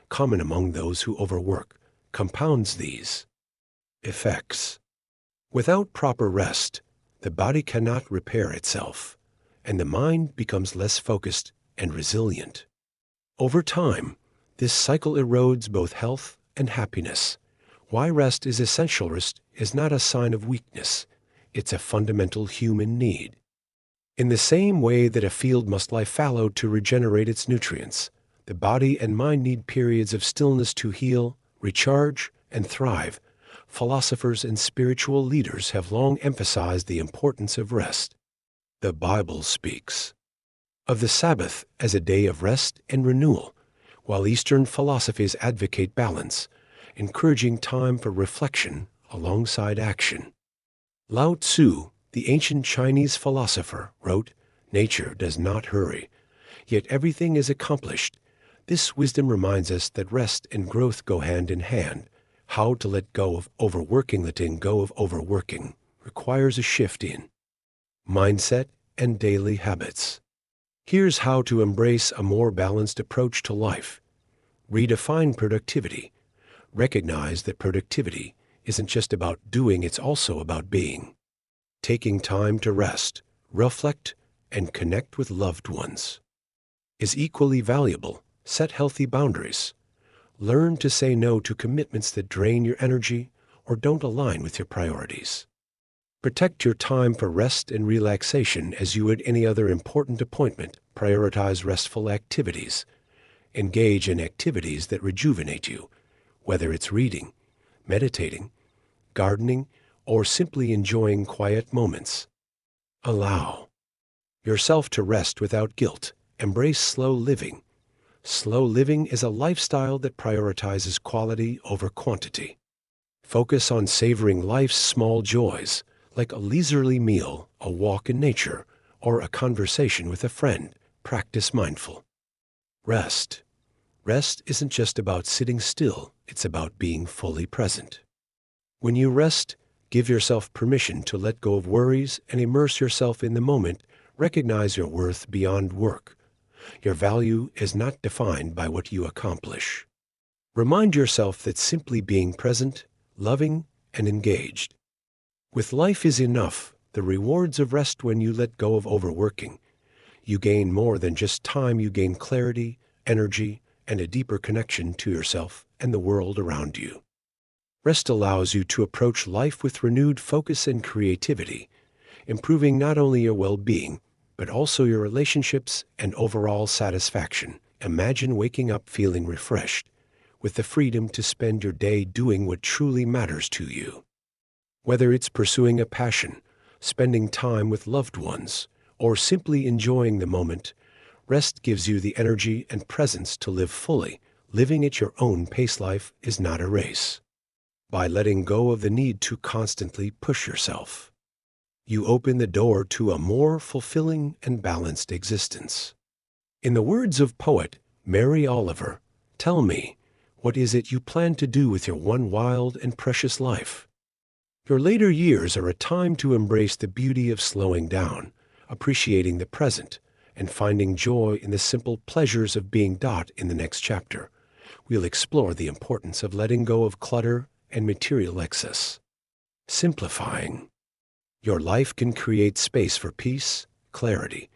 common among those who overwork, compounds these effects. Without proper rest, the body cannot repair itself, and the mind becomes less focused and resilient. Over time, this cycle erodes both health and happiness. Why rest is essential. Rest is not a sign of weakness. It's a fundamental human need. In the same way that a field must lie fallow to regenerate its nutrients, the body and mind need periods of stillness to heal, recharge, and thrive. Philosophers and spiritual leaders have long emphasized the importance of rest. The Bible speaks of the Sabbath as a day of rest and renewal, while Eastern philosophies advocate balance, encouraging time for reflection alongside action. Lao Tzu, the ancient Chinese philosopher, wrote, Nature does not hurry, yet everything is accomplished. This wisdom reminds us that rest and growth go hand in hand. How to let go of overworking. Letting go of overworking requires a shift in mindset and daily habits. Here's how to embrace a more balanced approach to life. Redefine productivity. Recognize that productivity isn't just about doing, it's also about being. Taking time to rest, reflect, and connect with loved ones is equally valuable. Set healthy boundaries. Learn to say no to commitments that drain your energy or don't align with your priorities. Protect your time for rest and relaxation as you would any other important appointment. Prioritize restful activities. Engage in activities that rejuvenate you, whether it's reading, meditating, gardening, or simply enjoying quiet moments. Allow yourself to rest without guilt. Embrace slow living. Slow living is a lifestyle that prioritizes quality over quantity. Focus on savoring life's small joys, like a leisurely meal, a walk in nature, or a conversation with a friend. Practice mindful rest. Rest isn't just about sitting still, it's about being fully present. When you rest, give yourself permission to let go of worries and immerse yourself in the moment. Recognize your worth beyond work. Your value is not defined by what you accomplish. Remind yourself that simply being present, loving, and engaged with life is enough. The rewards of rest. When you let go of overworking, you gain more than just time. You gain clarity, energy, and a deeper connection to yourself and the world around you. Rest allows you to approach life with renewed focus and creativity, improving not only your well-being, but also your relationships and overall satisfaction. Imagine waking up feeling refreshed, with the freedom to spend your day doing what truly matters to you. Whether it's pursuing a passion, spending time with loved ones, or simply enjoying the moment, rest gives you the energy and presence to live fully. Living at your own pace. Life is not a race. By letting go of the need to constantly push yourself, you open the door to a more fulfilling and balanced existence. In the words of poet Mary Oliver, tell me, what is it you plan to do with your one wild and precious life? Your later years are a time to embrace the beauty of slowing down, appreciating the present, and finding joy in the simple pleasures of being. In the next chapter, we'll explore the importance of letting go of clutter and material excess. Simplifying your life can create space for peace, clarity,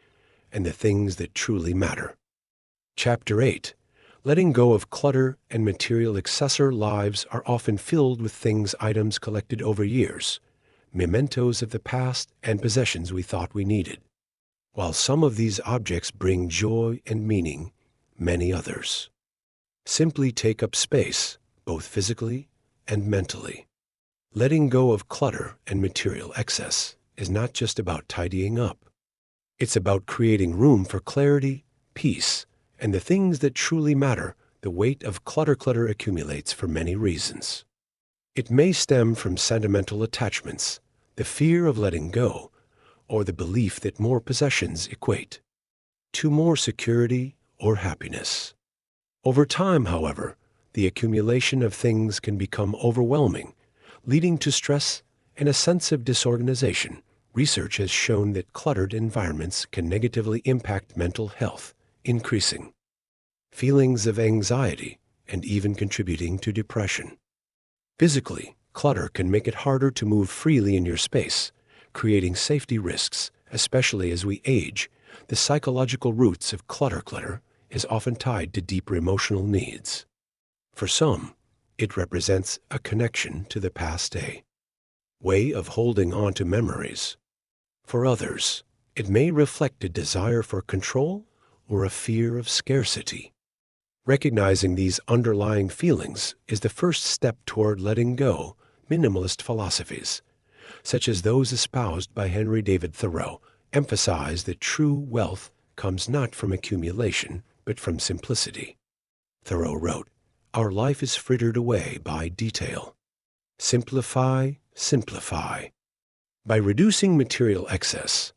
and the things that truly matter. Chapter 8. Letting go of clutter and material excess. Our lives are often filled with things, items collected over years, mementos of the past, and possessions we thought we needed. While some of these objects bring joy and meaning, many others simply take up space, both physically and mentally. Letting go of clutter and material excess is not just about tidying up. It's about creating room for clarity, peace, and the things that truly matter. The weight of clutter accumulates for many reasons. It may stem from sentimental attachments, the fear of letting go, or the belief that more possessions equate to more security or happiness. Over time, however, the accumulation of things can become overwhelming, leading to stress and a sense of disorganization. Research has shown that cluttered environments can negatively impact mental health, increasing feelings of anxiety and even contributing to depression. Physically, clutter can make it harder to move freely in your space, creating safety risks, especially as we age. The psychological roots of clutter is often tied to deeper emotional needs. For some, it represents a connection to the past, a way of holding on to memories. For others, it may reflect a desire for control or a fear of scarcity. Recognizing these underlying feelings is the first step toward letting go. Minimalist philosophies, such as those espoused by Henry David Thoreau, emphasize that true wealth comes not from accumulation, but from simplicity. Thoreau wrote, "Our life is frittered away by detail. Simplify, simplify." By reducing material excess,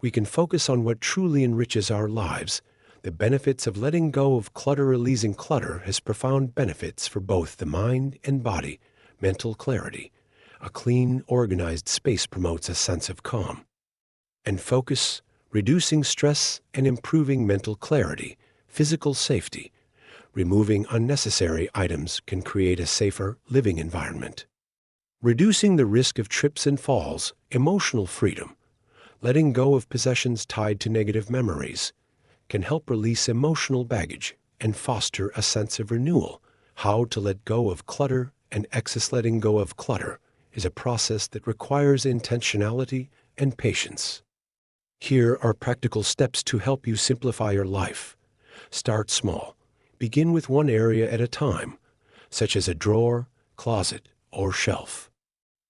we can focus on what truly enriches our lives. The benefits of letting go of clutter. Releasing clutter has profound benefits for both the mind and body. Mental clarity. A clean, organized space promotes a sense of calm and focus, reducing stress and improving mental clarity. Physical safety. Removing unnecessary items can create a safer living environment. Reducing the risk of trips and falls. Emotional freedom. Letting go of possessions tied to negative memories can help release emotional baggage and foster a sense of renewal. How to let go of clutter and excess. Letting go of clutter is a process that requires intentionality and patience. Here are practical steps to help you simplify your life. Start small. Begin with one area at a time, such as a drawer, closet, or shelf.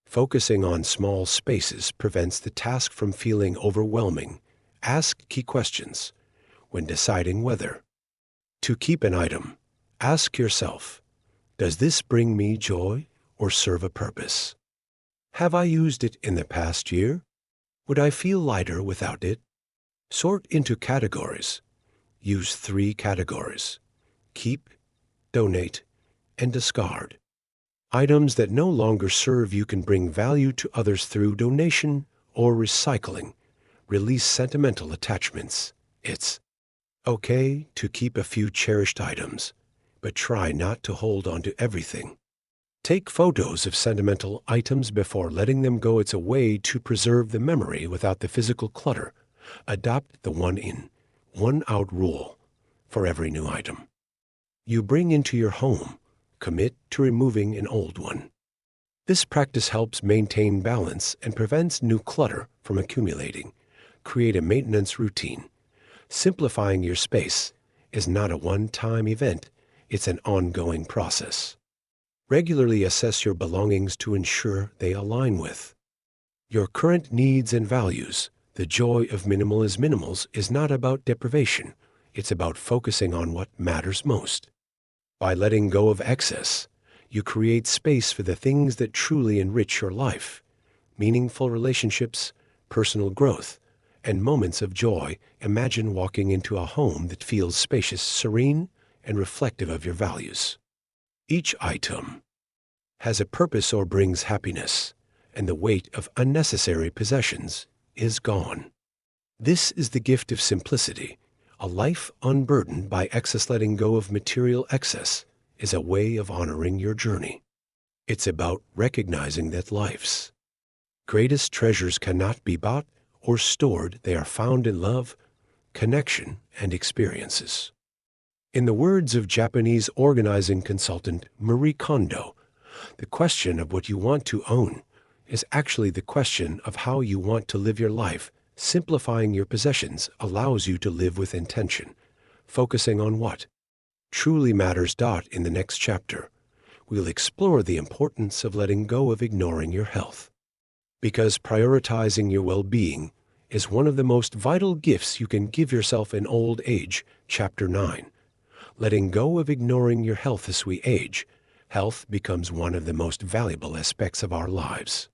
Focusing on small spaces prevents the task from feeling overwhelming. Ask key questions when deciding whether to keep an item. Ask yourself, does this bring me joy or serve a purpose? Have I used it in the past year? Would I feel lighter without it? Sort into categories. Use 3 categories: keep, donate, and discard. Items that no longer serve you can bring value to others through donation or recycling. Release sentimental attachments. It's okay to keep a few cherished items, but try not to hold on to everything. Take photos of sentimental items before letting them go. It's a way to preserve the memory without the physical clutter. Adopt the one in, one out rule for every new item you bring into your home. Commit to removing an old one. This practice helps maintain balance and prevents new clutter from accumulating. Create a maintenance routine. Simplifying your space is not a one-time event, it's an ongoing process. Regularly assess your belongings to ensure they align with your current needs and values. The joy of minimals is not about deprivation, it's about focusing on what matters most. By letting go of excess, you create space for the things that truly enrich your life. Meaningful relationships, personal growth, and moments of joy. Imagine walking into a home that feels spacious, serene, and reflective of your values. Each item has a purpose or brings happiness, and the weight of unnecessary possessions is gone. This is the gift of simplicity. A life unburdened by excess. Letting go of material excess is a way of honoring your journey. It's about recognizing that life's greatest treasures cannot be bought or stored. They are found in love, connection, and experiences. In the words of Japanese organizing consultant Marie Kondo, the question of what you want to own is actually the question of how you want to live your life. Simplifying your possessions allows you to live with intention, focusing on what truly matters. In the next chapter, we'll explore the importance of letting go of ignoring your health, because prioritizing your well-being is one of the most vital gifts you can give yourself in old age. Chapter 9. Letting go of ignoring your health. As we age, health becomes one of the most valuable aspects of our lives.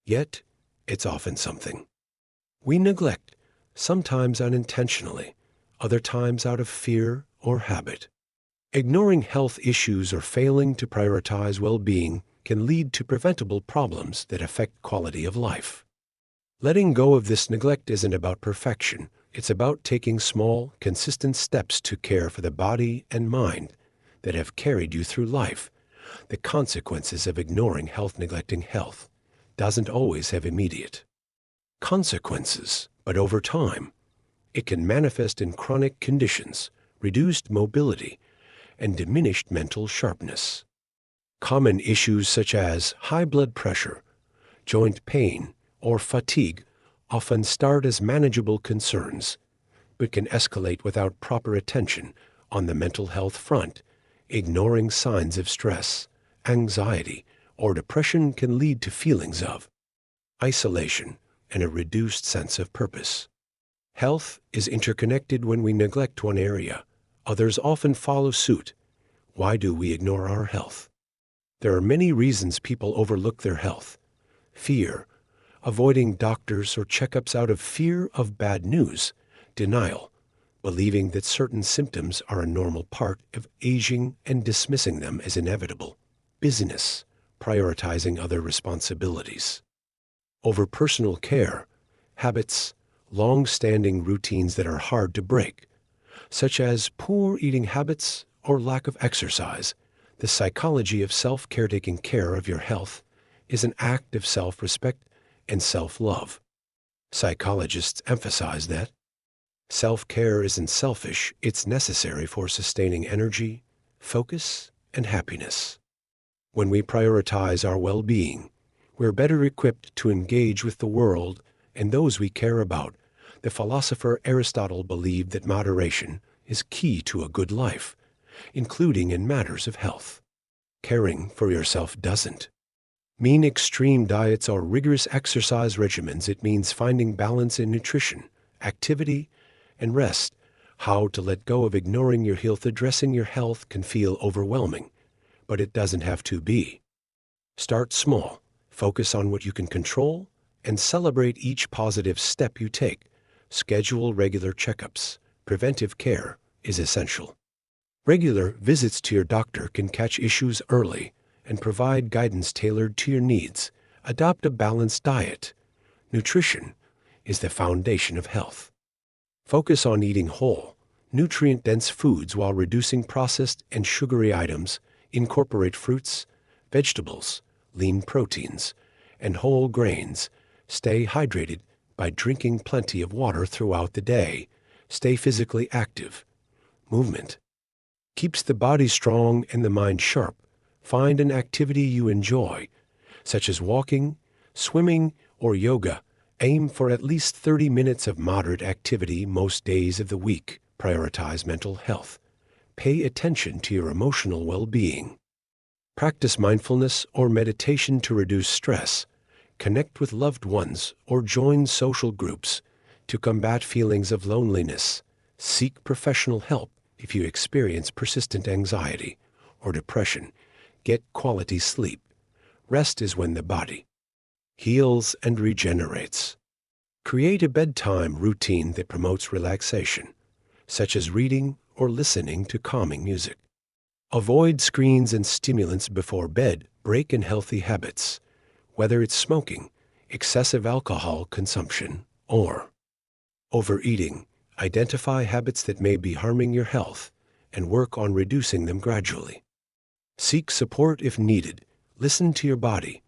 Yet, it's often something we neglect, sometimes unintentionally, other times out of fear or habit. Ignoring health issues or failing to prioritize well-being can lead to preventable problems that affect quality of life. Letting go of this neglect isn't about perfection. It's about taking small, consistent steps to care for the body and mind that have carried you through life. The consequences of ignoring health. Neglecting health doesn't always have immediate consequences, but over time, it can manifest in chronic conditions, reduced mobility, and diminished mental sharpness. Common issues such as high blood pressure, joint pain, or fatigue often start as manageable concerns, but can escalate without proper attention. On the mental health front, ignoring signs of stress, anxiety, or depression can lead to feelings of isolation and a reduced sense of purpose. Health is interconnected. When we neglect one area, others often follow suit. Why do we ignore our health? There are many reasons people overlook their health. Fear avoiding doctors or checkups out of fear of bad news, denial, believing that certain symptoms are a normal part of aging and dismissing them as inevitable, busyness, prioritizing other responsibilities. Over personal care, habits, long-standing routines that are hard to break, such as poor eating habits or lack of exercise. The psychology of self-care, taking care of your health, is an act of self-respect and self-love. Psychologists emphasize that self-care isn't selfish, it's necessary for sustaining energy, focus, and happiness. When we prioritize our well-being, we're better equipped to engage with the world and those we care about. The philosopher Aristotle believed that moderation is key to a good life, including in matters of health. Caring for yourself doesn't mean extreme diets or rigorous exercise regimens. It means finding balance in nutrition, activity, and rest. How to let go of ignoring your health. Addressing your health can feel overwhelming, but it doesn't have to be. Start small, focus on what you can control, and celebrate each positive step you take. Schedule regular checkups. Preventive care is essential. Regular visits to your doctor can catch issues early and provide guidance tailored to your needs. Adopt a balanced diet. Nutrition is the foundation of health. Focus on eating whole, nutrient-dense foods while reducing processed and sugary items. Incorporate fruits, vegetables, lean proteins, and whole grains. Stay hydrated by drinking plenty of water throughout the day. Stay physically active. Movement keeps the body strong and the mind sharp. Find an activity you enjoy, such as walking, swimming, or yoga. Aim for at least 30 minutes of moderate activity most days of the week. Prioritize mental health. Pay attention to your emotional well-being. Practice mindfulness or meditation to reduce stress. Connect with loved ones or join social groups to combat feelings of loneliness. Seek professional help if you experience persistent anxiety or depression. Get quality sleep. Rest is when the body heals and regenerates. Create a bedtime routine that promotes relaxation, such as reading or listening to calming music. Avoid screens and stimulants before bed. Break unhealthy habits, whether it's smoking, excessive alcohol consumption, or overeating. Identify habits that may be harming your health and work on reducing them gradually. Seek support if needed. Listen to your body.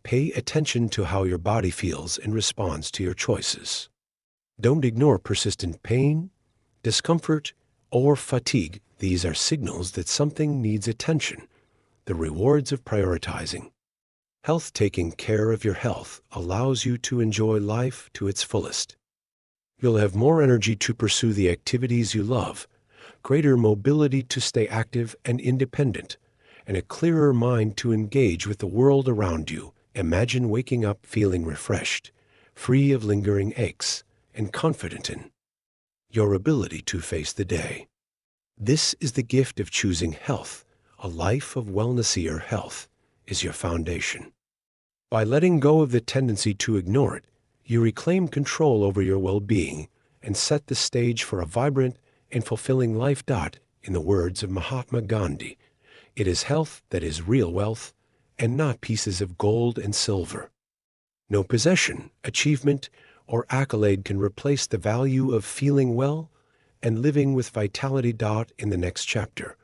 Pay attention to how your body feels in response to your choices. Don't ignore persistent pain, discomfort, or fatigue. These are signals that something needs attention. The rewards of prioritizing health. Taking care of your health allows you to enjoy life to its fullest. You'll have more energy to pursue the activities you love, greater mobility to stay active and independent, and a clearer mind to engage with the world around you. Imagine waking up feeling refreshed, free of lingering aches, and confident in your ability to face the day. This is the gift of choosing health. A life of wellness. Your health is your foundation. By letting go of the tendency to ignore it, you reclaim control over your well-being and set the stage for a vibrant and fulfilling life. In the words of Mahatma Gandhi, it is health that is real wealth, and not pieces of gold and silver. No possession, achievement, or accolade can replace the value of feeling well and living with vitality. In the next chapter,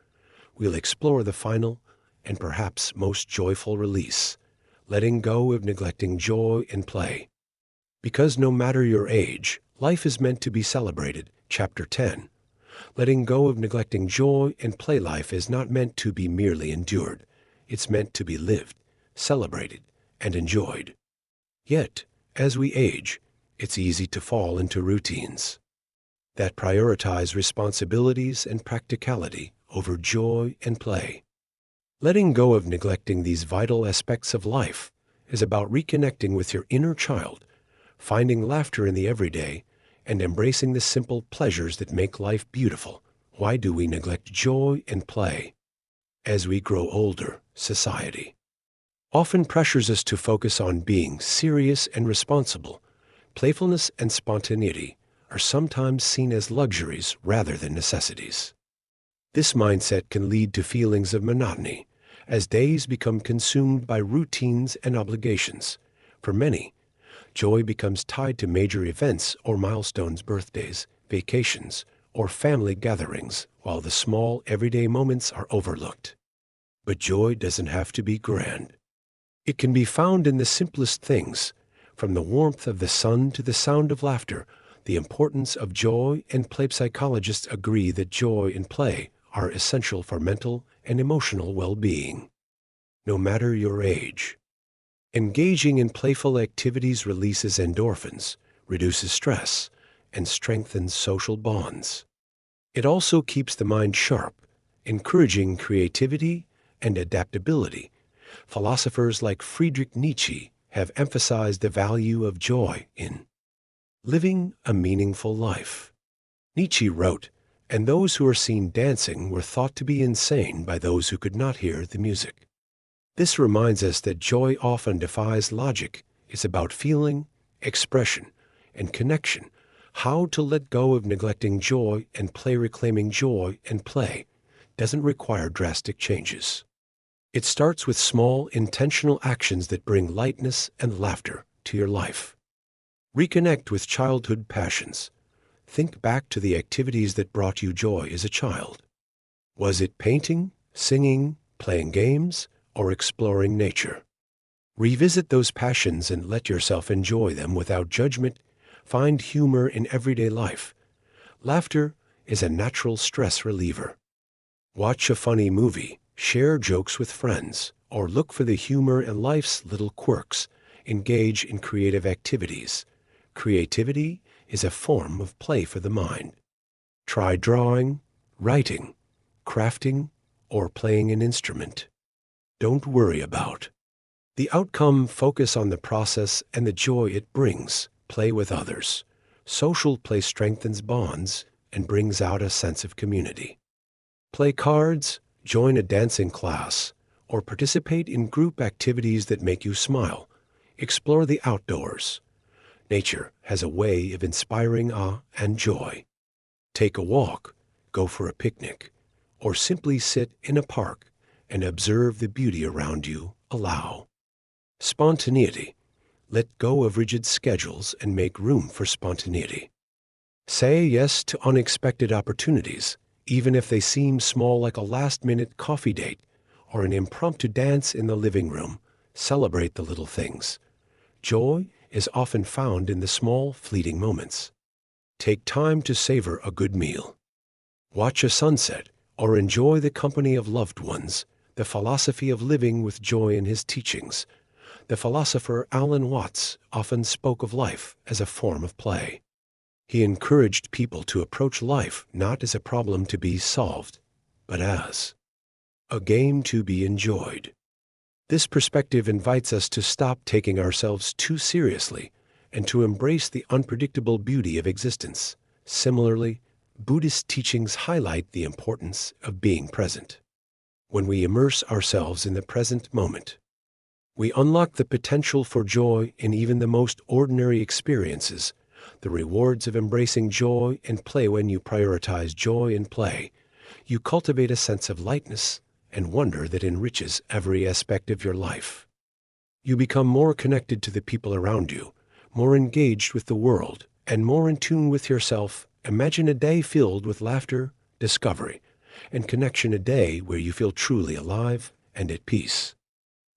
we'll explore the final and perhaps most joyful release, letting go of neglecting joy and play. Because no matter your age, life is meant to be celebrated. Chapter 10. Letting go of neglecting joy and play. Life is not meant to be merely endured. It's meant to be lived, celebrated, and enjoyed. Yet, as we age, it's easy to fall into routines that prioritize responsibilities and practicality over joy and play. Letting go of neglecting these vital aspects of life is about reconnecting with your inner child, finding laughter in the everyday, and embracing the simple pleasures that make life beautiful. Why do we neglect joy and play? As we grow older, society often pressures us to focus on being serious and responsible. Playfulness and spontaneity are sometimes seen as luxuries rather than necessities. This mindset can lead to feelings of monotony, as days become consumed by routines and obligations. For many, joy becomes tied to major events or milestones, birthdays, vacations, or family gatherings, while the small, everyday moments are overlooked. But joy doesn't have to be grand. It can be found in the simplest things, from the warmth of the sun to the sound of laughter. The importance of joy and play. Psychologists agree that joy and play are essential for mental and emotional well-being. No matter your age, engaging in playful activities releases endorphins, reduces stress, and strengthens social bonds. It also keeps the mind sharp, encouraging creativity and adaptability. Philosophers like Friedrich Nietzsche have emphasized the value of joy in living a meaningful life. Nietzsche wrote, "And those who are seen dancing were thought to be insane by those who could not hear the music." This reminds us that joy often defies logic. It's about feeling, expression, and connection. How to let go of neglecting joy and play. Reclaiming joy and play doesn't require drastic changes. It starts with small, intentional actions that bring lightness and laughter to your life. Reconnect with childhood passions. Think back to the activities that brought you joy as a child. Was it painting, singing, playing games, or exploring nature? Revisit those passions and let yourself enjoy them without judgment. Find humor in everyday life. Laughter is a natural stress reliever. Watch a funny movie, share jokes with friends, or look for the humor in life's little quirks. Engage in creative activities. Creativity is a form of play for the mind. Try drawing, writing, crafting, or playing an instrument. Don't worry about the outcome. Focus on the process and the joy it brings. Play with others. Social play strengthens bonds and brings out a sense of community. Play cards, join a dancing class, or participate in group activities that make you smile. Explore the outdoors. Nature has a way of inspiring awe and joy. Take a walk, go for a picnic, or simply sit in a park and observe the beauty around you. Allow spontaneity. Let go of rigid schedules and make room for spontaneity. Say yes to unexpected opportunities, even if they seem small, like a last-minute coffee date or an impromptu dance in the living room. Celebrate the little things. Joy is often found in the small, fleeting moments. Take time to savor a good meal. Watch a sunset or enjoy the company of loved ones. The philosophy of living with joy in his teachings. The philosopher Alan Watts often spoke of life as a form of play. He encouraged people to approach life not as a problem to be solved, but as a game to be enjoyed. This perspective invites us to stop taking ourselves too seriously and to embrace the unpredictable beauty of existence. Similarly, Buddhist teachings highlight the importance of being present. When we immerse ourselves in the present moment, we unlock the potential for joy in even the most ordinary experiences. The rewards of embracing joy and play. When you prioritize joy and play, you cultivate a sense of lightness and wonder that enriches every aspect of your life. You become more connected to the people around you, more engaged with the world, and more in tune with yourself. Imagine a day filled with laughter, discovery, and connection, a day where you feel truly alive and at peace.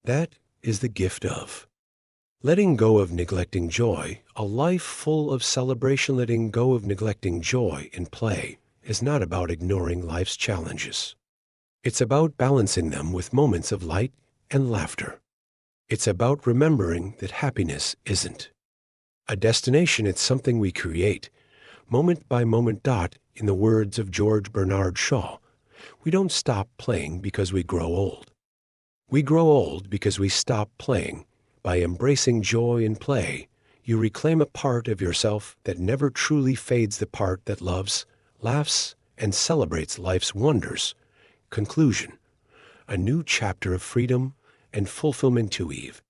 That is the gift of letting go of neglecting joy. A life full of celebration. Letting go of neglecting joy and play is not about ignoring life's challenges. It's about balancing them with moments of light and laughter. It's about remembering that happiness isn't a destination, it's something we create, moment by moment. In the words of George Bernard Shaw, we don't stop playing because we grow old. We grow old because we stop playing. By embracing joy and play, you reclaim a part of yourself that never truly fades, the part that loves, laughs, and celebrates life's wonders. Conclusion: a new chapter of freedom and fulfillment to Eve.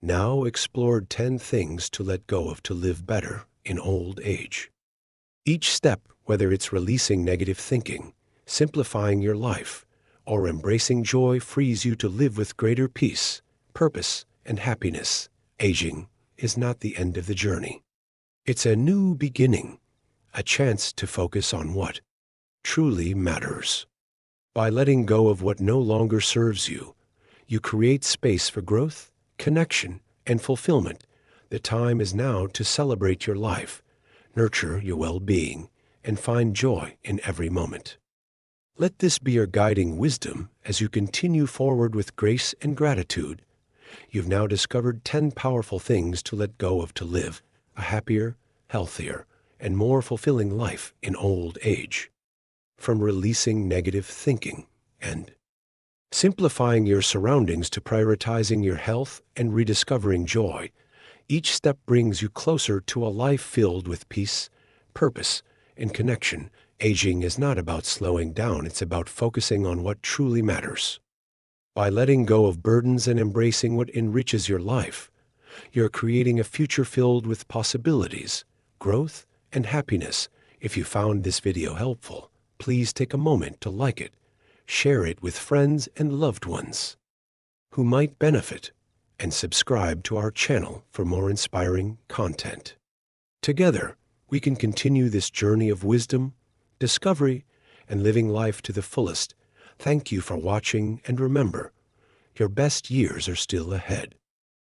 Now explored 10 things to let go of to live better in old age. Each step, whether it's releasing negative thinking, simplifying your life, or embracing joy, frees you to live with greater peace, purpose, and happiness. Aging is not the end of the journey. It's a new beginning, a chance to focus on what truly matters. By letting go of what no longer serves you, you create space for growth, connection, and fulfillment. The time is now to celebrate your life, nurture your well-being, and find joy in every moment. Let this be your guiding wisdom as you continue forward with grace and gratitude. You've now discovered 10 powerful things to let go of to live a happier, healthier, and more fulfilling life in old age. From releasing negative thinking and simplifying your surroundings to prioritizing your health and rediscovering joy, each step brings you closer to a life filled with peace, purpose, and connection. Aging is not about slowing down, it's about focusing on what truly matters. By letting go of burdens and embracing what enriches your life, you're creating a future filled with possibilities, growth, and happiness. If you found this video helpful, please take a moment to like it, share it with friends and loved ones who might benefit, and subscribe to our channel for more inspiring content. Together, we can continue this journey of wisdom, discovery, and living life to the fullest. Thank you for watching, and remember, your best years are still ahead.